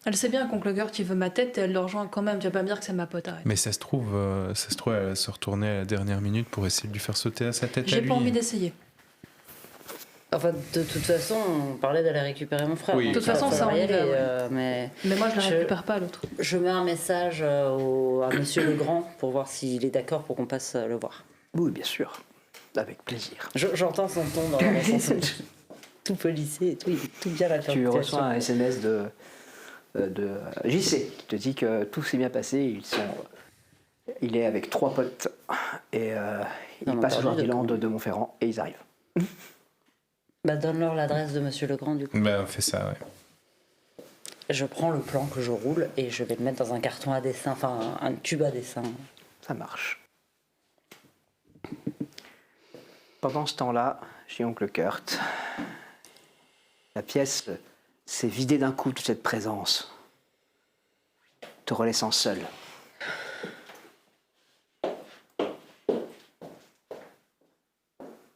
Elle sait bien qu'Oncle Gert, il veut ma tête et elle le rejoint quand même. Tu vas pas me dire que c'est ma pote, arrête. Mais ça se trouve, elle va se retourner à la dernière minute pour essayer de lui faire sauter à sa tête à J'ai lui. pas envie d'essayer. Enfin, de toute façon, on parlait d'aller récupérer mon frère. Oui. donc De toute façon, ça, on y y aller, va, mais Mais moi, je la Je- récupère pas, l'autre. je mets un message à Monsieur Legrand pour voir s'il est d'accord pour qu'on passe le voir. Oui, bien sûr. Avec plaisir. J'entends son ton dans la chanson. Tout policier et tout, il est tout bien la Tu reçois un SMS de JC qui te dit que tout s'est bien passé. Il est avec 3 potes et ils On a passent au perdu de Jardiland temps. de Montferrand et ils arrivent. Bah, donne-leur l'adresse de Monsieur Legrand, du coup. Ben, on fait ça, ouais. Je prends le plan que je roule et je vais le mettre dans un carton à dessin, enfin un tube à dessin. Ça marche. Pendant ce temps-là, chez Oncle Kurt, la pièce s'est vidée d'un coup de toute cette présence, te relaissant seul.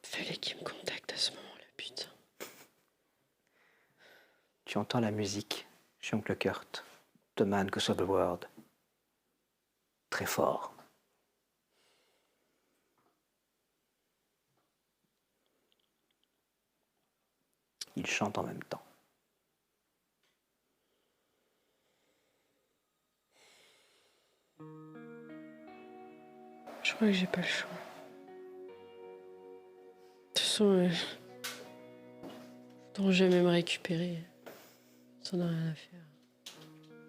Fallait qu'il me contacte à ce moment-là, putain. Tu entends la musique chez Oncle Kurt, The Man Goes of the World, très fort. Il chante en même temps. Je crois que j'ai pas le choix. De toute façon, je ne jamais me récupérer. Ça n'a rien à faire.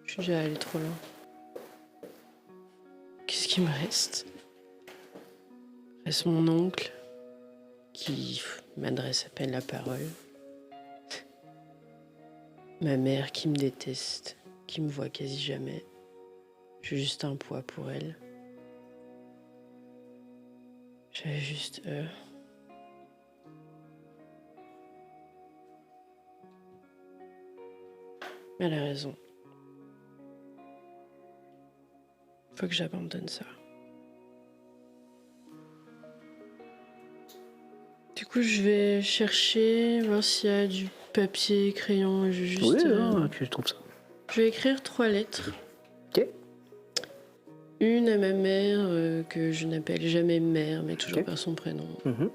Je suis déjà allée trop loin. Qu'est-ce qui me reste? Il reste mon oncle qui m'adresse à peine la parole. Ma mère qui me déteste, qui me voit quasi jamais. Je suis juste un poids pour elle. J'avais juste eux. Elle a raison. Faut que j'abandonne ça. Du coup, je vais chercher, voir s'il y a du papier, crayon. Je vais juste. tu trouves ça. Je vais écrire 3 lettres. Ok. Une à ma mère, que je n'appelle jamais mère, mais toujours Ok. par son prénom. Mhm.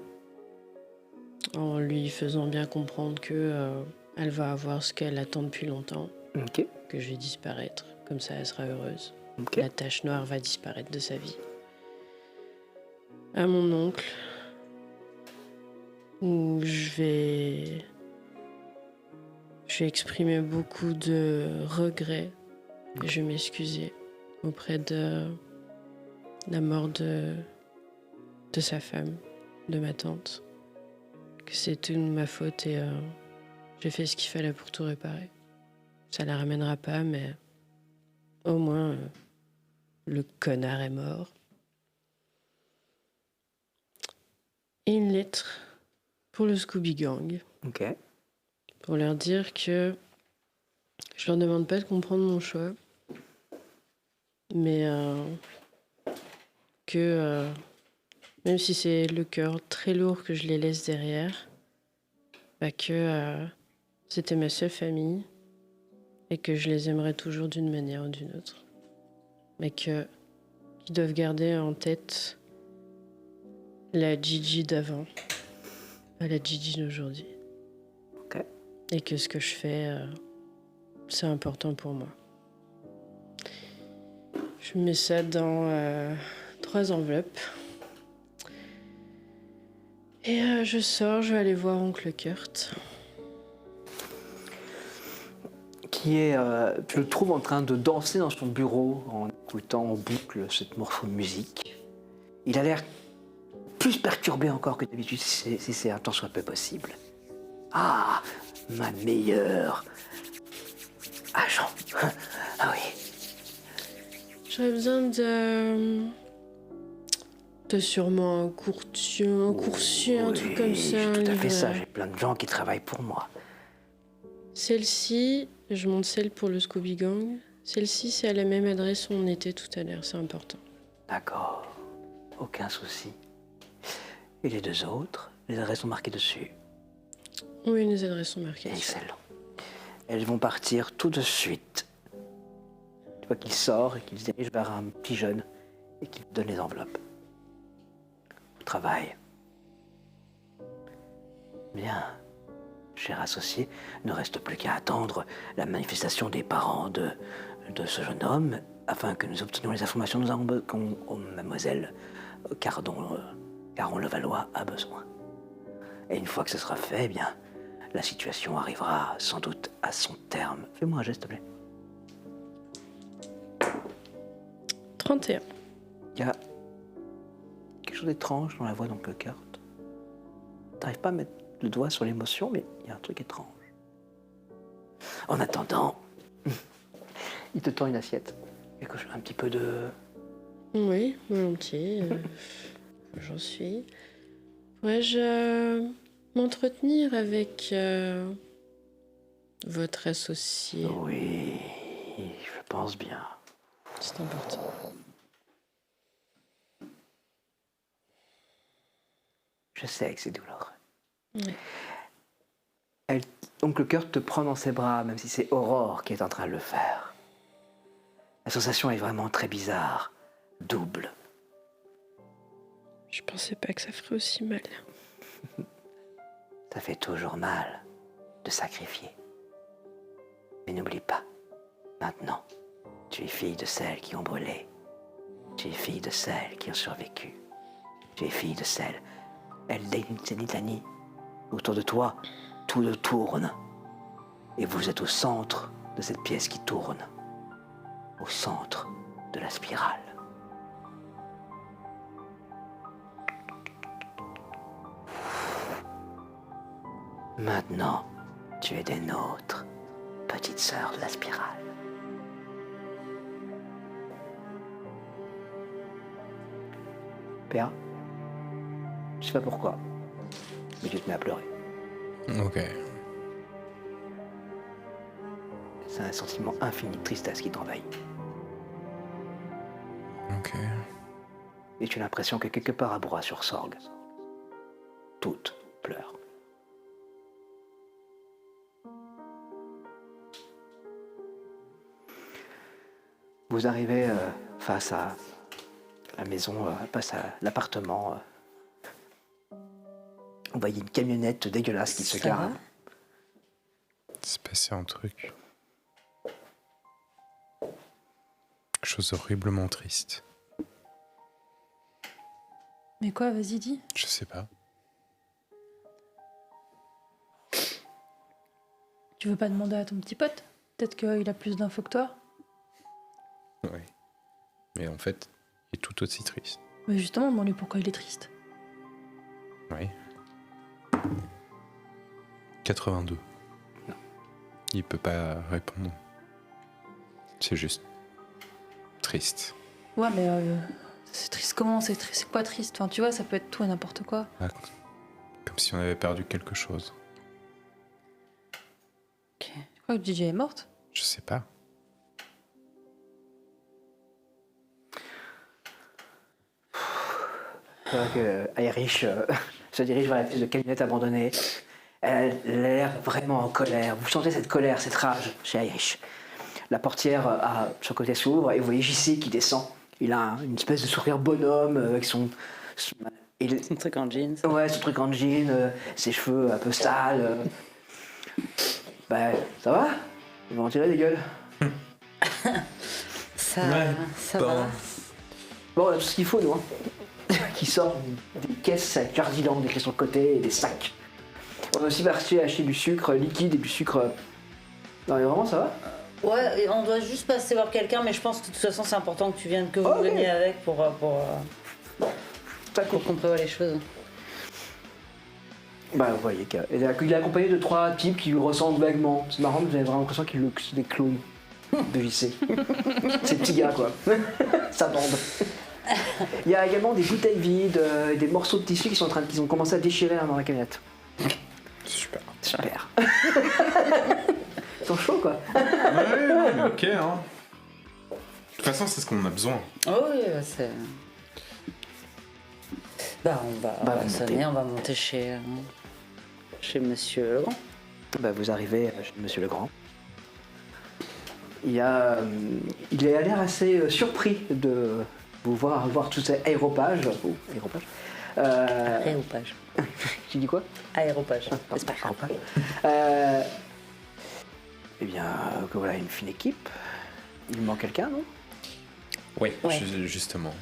En lui faisant bien comprendre que elle va avoir ce qu'elle attend depuis longtemps, Ok. que je vais disparaître. Comme ça, elle sera heureuse. Ok. La tache noire va disparaître de sa vie. À mon oncle, où je vais exprimer beaucoup de regrets et je vais m'excuser auprès de la mort de sa femme, de ma tante, que c'est toute ma faute et j'ai fait ce qu'il fallait pour tout réparer. Ça la ramènera pas, mais au moins le connard est mort. Et une lettre pour le Scooby Gang, Ok. pour leur dire que je leur demande pas de comprendre mon choix, mais que même si c'est le cœur très lourd que je les laisse derrière, bah que c'était ma seule famille et que je les aimerais toujours d'une manière ou d'une autre, mais qu'ils doivent garder en tête la Gigi d'avant, pas la Gigi d'aujourd'hui. Ok. Et que ce que je fais, c'est important pour moi. Je mets ça dans 3 enveloppes. Et je sors, je vais aller voir Oncle Kurt. Tu le trouves en train de danser dans son bureau en écoutant en boucle cette morceau de musique. Il a l'air plus perturbé encore que d'habitude, si c'est un temps soit peu possible. Ah, ma meilleure agent. Ah oui. J'aurais besoin de sûrement un courtier, un truc comme ça. J'ai un tout à fait ça. livret. J'ai plein de gens qui travaillent pour moi. Celle-ci, Je monte celle pour le Scooby Gang. Celle-ci, c'est à la même adresse où on était tout à l'heure, c'est important. D'accord. Aucun souci. Et les deux autres, les adresses sont marquées dessus. Oui, les adresses sont marquées. Excellent. Elles vont partir tout de suite. Tu vois qu'il sort et qu'il se dirige vers un petit jeune et qu'il lui donne les enveloppes. Au travail. Bien. Cher associé, ne reste plus qu'à attendre la manifestation des parents de ce jeune homme afin que nous obtenions les informations dont mademoiselle Caron Levallois a besoin. Et une fois que ce sera fait, eh bien, la situation arrivera sans doute à son terme. Fais-moi un geste, s'il te plaît. 31. Il y a quelque chose d'étrange dans la voix d'Oncle Kurt. T'arrives pas à mettre le doigt sur l'émotion, mais il y a un truc étrange. En attendant, il te tend une assiette. Quelque chose, un petit peu de... Oui, volontiers. J'en suis. Pourrais-je m'entretenir avec votre associé? Oui, je pense bien. C'est important. Je sais que c'est douloureux. Oui. Oncle Kurt te prend dans ses bras, même si c'est Aurore qui est en train de le faire. La sensation est vraiment très bizarre, double. Je pensais pas que ça ferait aussi mal. Ça fait toujours mal de sacrifier. Mais n'oublie pas, maintenant, tu es fille de celles qui ont brûlé. Tu es fille de celles qui ont survécu. Tu es fille de celles. Eldenitani. Autour de toi, tout tourne. Et vous êtes au centre de cette pièce qui tourne. Au centre de la spirale. Maintenant, tu es des nôtres, petite sœur de la spirale. Père, je sais pas pourquoi, mais tu te mets à pleurer. Ok. C'est un sentiment infini de tristesse qui t'envahit. Ok. Et tu as l'impression que quelque part à Bourras-sur-Sorgue, toutes pleurent. Vous arrivez face à la maison, face à l'appartement. Vous voyez une camionnette dégueulasse qui se Ça gare. va? Il s'est passé un truc. Quelque chose d'horriblement triste. Mais quoi, vas-y, dis. Je sais pas. Tu veux pas demander à ton petit pote? Peut-être qu'il a plus d'infos que toi. Oui. Mais en fait, il est tout aussi triste. Mais justement, demande-lui pourquoi il est triste. Oui. 82. Non. Il peut pas répondre. C'est juste triste. Ouais, mais c'est triste comment? C'est quoi triste? Enfin, tu vois, ça peut être tout et n'importe quoi. Ah, comme si on avait perdu quelque chose. Ok. Tu crois que DJ est morte? Je sais pas. Irish se dirige vers la pièce de camionnette abandonnée. Elle a l'air vraiment en colère. Vous sentez cette colère, cette rage chez Irish. La portière à son côté s'ouvre et vous voyez JC qui descend. Il a une espèce de sourire bonhomme avec son Un truc en jeans. ouais, son truc en jean, ses cheveux un peu sales. Ben, ça va? Ils vont en tirer des gueules. Ça, Ouais, ça bon. va. Bon, on a tout ce qu'il faut, nous. Hein. Qui sort des caisses avec Jardiland écrit sur le côté et des sacs. On a aussi parti acheter du sucre liquide et du sucre. Non, mais vraiment, ça va? Ouais, et on doit juste passer voir quelqu'un, mais je pense que de toute façon c'est important que tu viennes, que vous Ok. veniez avec pour Ça cool. qu'on prévoie les choses. Bah, vous voyez qu'il est accompagné de 3 types qui lui ressemblent vaguement. C'est marrant, vous avez vraiment l'impression que c'est des clones de JC. Ces petits gars, quoi. Sa bande. Il y a également des bouteilles vides, des morceaux de tissu qu'ils ont commencé à déchirer dans la camionnette. Super. Super. sont chauds, quoi. Ouais, mais ok, hein. De toute façon, c'est ce qu'on a besoin. Oh oui, c'est. Bah, on va sonner, on va monter chez Monsieur Legrand. Bah, vous arrivez chez Monsieur Legrand. Il a l'air assez surpris de vous voir tous ces aéropages. Aéropage. Tu dis quoi? Aéropage. C'est pas aéropage. Eh bien, que voilà une fine équipe. Il manque quelqu'un, non? Oui, Ouais. justement.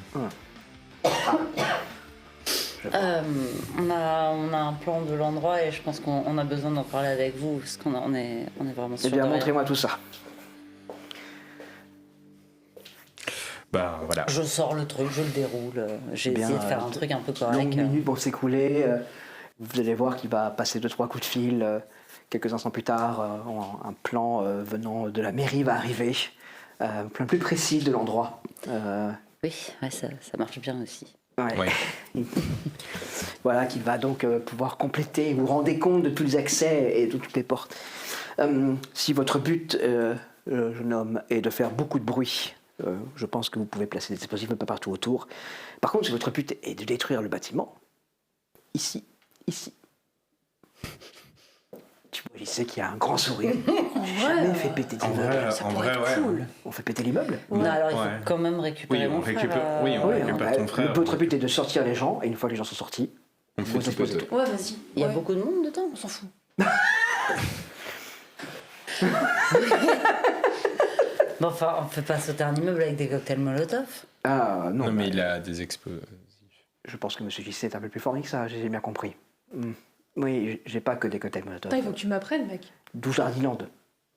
On a un plan de l'endroit et je pense qu'on a besoin d'en parler avec vous parce on est vraiment Eh sûr bien, de rien. montrez-moi tout ça. Bah voilà. Je sors le truc, je le déroule. J'ai Bien, essayé de faire un truc un peu correct. Longues minutes vont s'écouler. Vous allez voir qu'il va passer 2-3 coups de fil. Quelques instants plus tard, un plan venant de la mairie va arriver. Un plan plus précis de l'endroit. Oui, ouais, ça marche bien aussi. Ouais. Ouais. Voilà, qui va donc pouvoir compléter. Vous vous rendez compte de tous les accès et de toutes les portes. Si votre but, jeune homme, est de faire beaucoup de bruit, je pense que vous pouvez placer des explosifs un peu partout autour. Par contre, si votre but est de détruire le bâtiment, ici. Tu vois, il sait qu'il y a un grand sourire. Jamais fait péter d'immeuble. En vrai, ouais. On fait péter l'immeuble. Non, alors il faut Ouais. quand même récupérer Oui, mon on récupère- frère. oui, on Oui, récupère ton frère. Votre but est de sortir les gens, et une fois que les gens sont sortis, On fait vous tout explosez péter. tout. Ouais, vas-y. Il y a Ouais. beaucoup de monde dedans. On s'en fout. Bon, enfin, on peut pas sauter un immeuble avec des cocktails Molotov. Ah non, Non, mais bah, il a des explosifs. je pense que M. JC est un peu plus fort que ça, j'ai bien compris. Oui, j'ai pas que des cocktails Molotov. Putain, il faut que tu m'apprennes, mec. D'où Jardiland.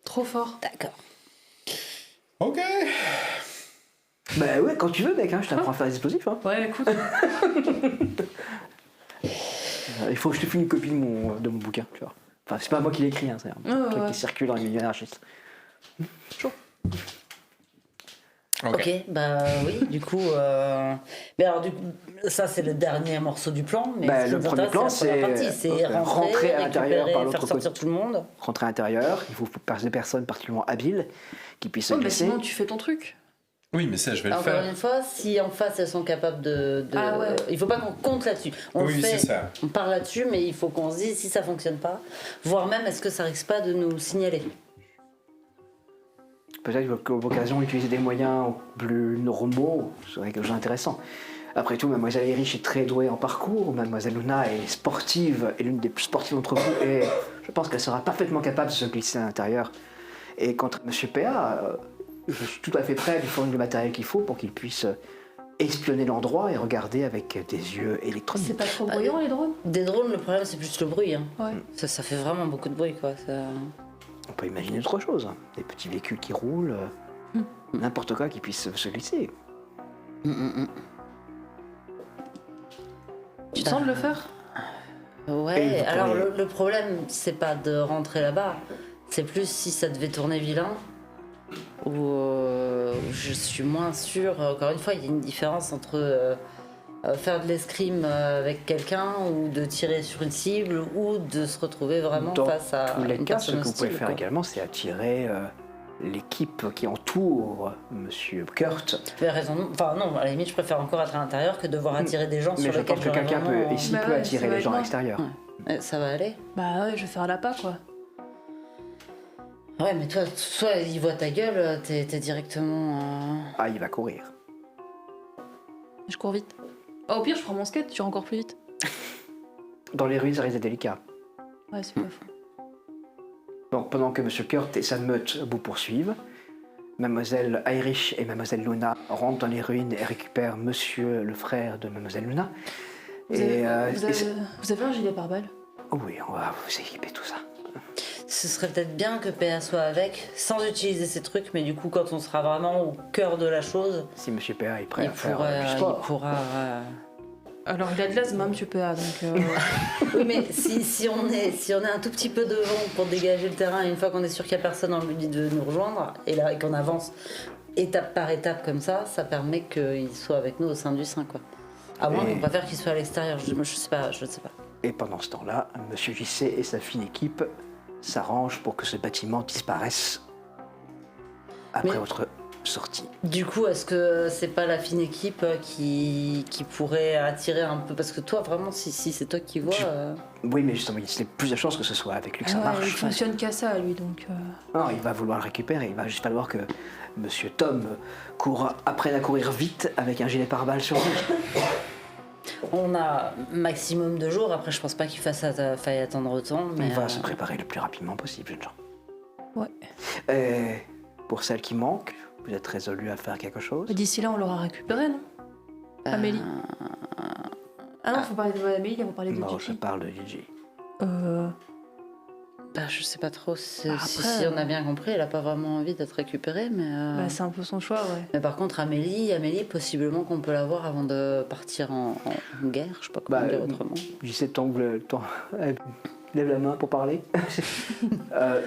Trop fort. D'accord. Ok. Bah ouais, quand tu veux, mec, je t'apprends à faire des explosifs. Ouais, écoute. Il faut que je te filme une copie de mon bouquin, tu vois. Enfin, c'est pas moi qui l'ai écrit, c'est un truc qui circule dans les milieux anarchistes. Ok, bah oui, du coup. Mais alors, du coup, ça, c'est le dernier morceau du plan. Mais Bah, ce qui le nous premier intéresse, plan, la première c'est partie, c'est rentrer à l'intérieur récupérer, par l'autre faire sortir côté. tout le monde. Rentrer à l'intérieur, il faut des personnes particulièrement habiles qui puissent se Oh, bah glisser. sinon, tu fais ton truc. Oui, mais ça, je vais le Encore faire. une fois, si en face elles sont capables de. Ah ouais. Il faut pas qu'on compte là-dessus. On Oui, le fait, c'est ça. on parle là-dessus, mais il faut qu'on se dise si ça fonctionne pas, voire même est-ce que ça risque pas de nous signaler. Peut-être que l'occasion d'utiliser des moyens plus normaux serait quelque chose d'intéressant. Après tout, Mademoiselle Erich est très douée en parcours, Mademoiselle Luna est sportive, et l'une des plus sportives d'entre vous, et je pense qu'elle sera parfaitement capable de se glisser à l'intérieur. Et quant à Monsieur PA, je suis tout à fait prêt à lui fournir le matériel qu'il faut pour qu'il puisse espionner l'endroit et regarder avec des yeux électroniques. C'est pas trop bruyant, les drones? Des drones, le problème c'est plus le bruit. Hein. Ouais. Ça fait vraiment beaucoup de bruit quoi. On peut imaginer autre chose, des petits véhicules qui roulent, n'importe quoi qui puisse se glisser. Tu te sens de le faire? Et Ouais, vous alors pourriez- le problème c'est pas de rentrer là-bas, c'est plus si ça devait tourner vilain. Ou je suis moins sûre. Encore une fois, il y a une différence entre faire de l'escrime avec quelqu'un ou de tirer sur une cible ou de se retrouver vraiment Dans face à tous les une cas, ce personne que vous pouvez hostile. faire quoi. également, c'est attirer l'équipe qui entoure Monsieur Kurt. Tu as raison. Enfin non, à la limite, je préfère encore être à l'intérieur que devoir attirer des gens Mais sur je lesquels pense que j'aurais quelqu'un vraiment... peut, ici Bah peut ouais, attirer ça va les être gens à moi. l'extérieur. Ça va aller. Bah ouais, je vais faire la pas, quoi. Ouais, mais toi, il voit ta gueule, t'es directement... Ah, il va courir. Je cours vite. Bah, au pire, je prends mon skate, tu iras encore plus vite. Dans les rues, ça risque d'être délicat. Ouais, c'est pas faux. Donc, pendant que Monsieur Kurt et sa meute vous poursuivent, Mademoiselle Irish et Mademoiselle Luna rentrent dans les ruines et récupèrent Monsieur le frère de Mademoiselle Luna. Vous Et, avez, vous et c'est- avez- vous avez un gilet pare-balles? Oh oui, on va vous équiper tout ça. Ce serait peut-être bien que PA soit avec, sans utiliser ces trucs, mais du coup, quand on sera vraiment au cœur de la chose, Si Monsieur PA est prêt il à faire pourra... du il sport. pourra Alors, il a de l'asthme, monsieur PA, donc... Oui, mais si on est un tout petit peu devant pour dégager le terrain, une fois qu'on est sûr qu'il n'y a personne, on lui dit de nous rejoindre, et là, et qu'on avance étape par étape comme ça permet qu'il soit avec nous au sein du sein, quoi. À moins Et- qu'on préfère qu'il soit à l'extérieur, je sais pas. Et pendant ce temps-là, Monsieur JC et sa fine équipe s'arrange pour que ce bâtiment disparaisse après Mais- votre sortie. Du coup, est-ce que c'est pas la fine équipe qui pourrait attirer un peu? Parce que toi, vraiment, si c'est toi qui vois. Oui, mais justement, il y a plus de chances que ce soit avec lui que ça Ouais, il marche. fonctionne qu'à ça, lui, donc. Non, il va vouloir le récupérer. Il va juste falloir que Monsieur Tom apprenne à courir vite avec un gilet pare-balles sur lui. On a maximum 2 jours. Après, je pense pas qu'il faille attendre autant. Mais On va se préparer le plus rapidement possible, jeune gens. Ouais. Et pour celles qui manquent, vous êtes résolus à faire quelque chose? D'ici là, on l'aura récupéré, non Amélie. Ah non, faut parler de Amélie, on va parler de Non, je Gigi. parle de Gigi. Bah, je sais pas trop si Après, on a bien compris. Elle a pas vraiment envie d'être récupérée, mais. Bah, c'est un peu son choix, ouais. Mais par contre, Amélie, possiblement qu'on peut la voir avant de partir en guerre. Je sais pas comment Bah, dire autrement. J'y sais tant que lève la main pour parler.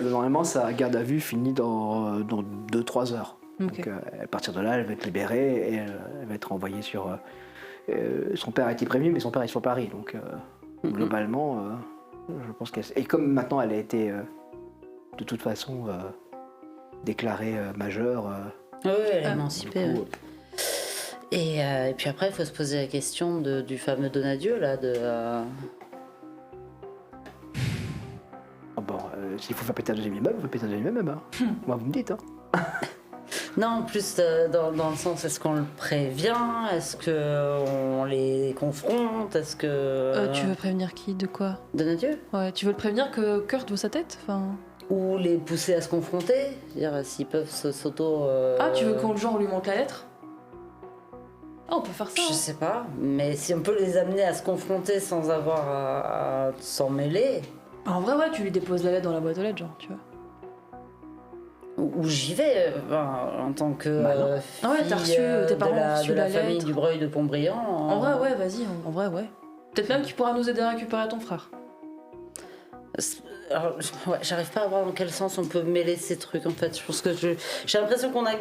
Normalement, sa garde à vue finit dans 2-3 heures. Ok. Donc, à partir de là, elle va être libérée et elle va être envoyée sur. Son père a été prévenu, mais son père est sur Paris. Donc, globalement, je pense qu'elle. Et comme maintenant, elle a été de toute façon déclarée majeure. Oui, elle est émancipée. du coup, ouais. Et puis après, il faut se poser la question du fameux Donadieu, là, bon, s'il faut faire péter un deuxième immeuble, on fait péter un deuxième immeuble. Hein. Moi, vous me dites. Hein. Non, plus dans le sens, est-ce qu'on le prévient? Est-ce qu'on les confronte? Est-ce que... Tu veux prévenir qui? De quoi? Donadieu? Ouais, tu veux le prévenir que Kurt veut sa tête? Enfin... Ou les pousser à se confronter? C'est-à-dire, s'ils peuvent s'auto... Ah, tu veux qu'on lui montre la lettre? Ah, on peut faire ça. Je hein. sais pas, mais si on peut les amener à se confronter sans avoir à s'en mêler, En vrai, ouais, tu lui déposes la lettre dans la boîte aux lettres, genre, tu vois. ou j'y vais en tant que Ah ouais, t'as fille, reçu, tes parents ont reçu de la la famille lettre. du Breuil de Pontbriand. En vrai, ouais, vas-y, en vrai, ouais. Peut-être même qu'il pourra nous aider à récupérer ton frère. Alors, ouais, j'arrive pas à voir dans quel sens on peut mêler ces trucs en fait. Je pense que j'ai l'impression qu'on a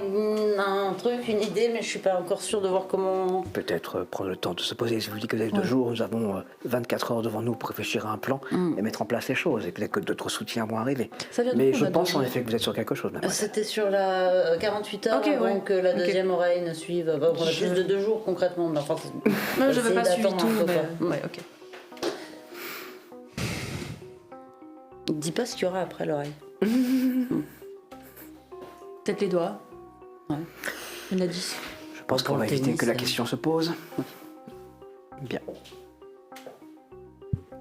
un truc, une idée, mais je suis pas encore sûre de voir comment. Peut-être prendre le temps de se poser. Si je vous dis que vous avez 2 jours, nous avons 24 heures devant nous pour réfléchir à un plan et mettre en place les choses. Et peut-être que d'autres soutiens vont arriver. Ça vient Mais d'où, je on a pense 2 en jours effet que vous êtes sur quelque chose. Madame. C'était sur la 48 heures Ok, avant ouais. que la Ok. deuxième oreille ne suive. Bah, on a plus de 2 jours concrètement. Mais enfin, Non, j'avais essayer pas suivi d'attendre tout, un peu, mais... quoi. Ouais, ok. Dis pas ce qu'il y aura après l'oreille. Peut-être les doigts. Ouais. Il y en a 10. Je pense Pour qu'on va le éviter tennis, que la question se pose. Bien.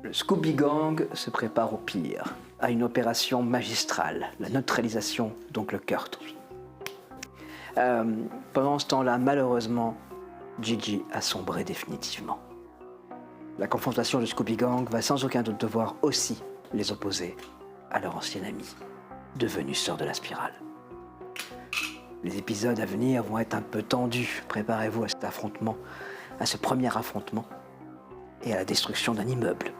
Le Scooby Gang se prépare au pire, à une opération magistrale, la neutralisation d'Oncle Kurt. Pendant ce temps-là, malheureusement, Gigi a sombré définitivement. La confrontation du Scooby Gang va sans aucun doute devoir aussi les opposer à leur ancien ami, devenu sœur de la spirale. Les épisodes à venir vont être un peu tendus. Préparez-vous à cet affrontement, à ce premier affrontement et à la destruction d'un immeuble.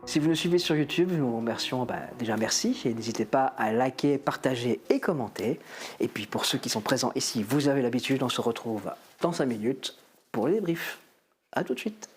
Si vous nous suivez sur YouTube, nous vous remercions. Déjà merci et n'hésitez pas à liker, partager et commenter. Et puis pour ceux qui sont présents ici, vous avez l'habitude, on se retrouve dans 5 minutes pour les débriefs. À tout de suite.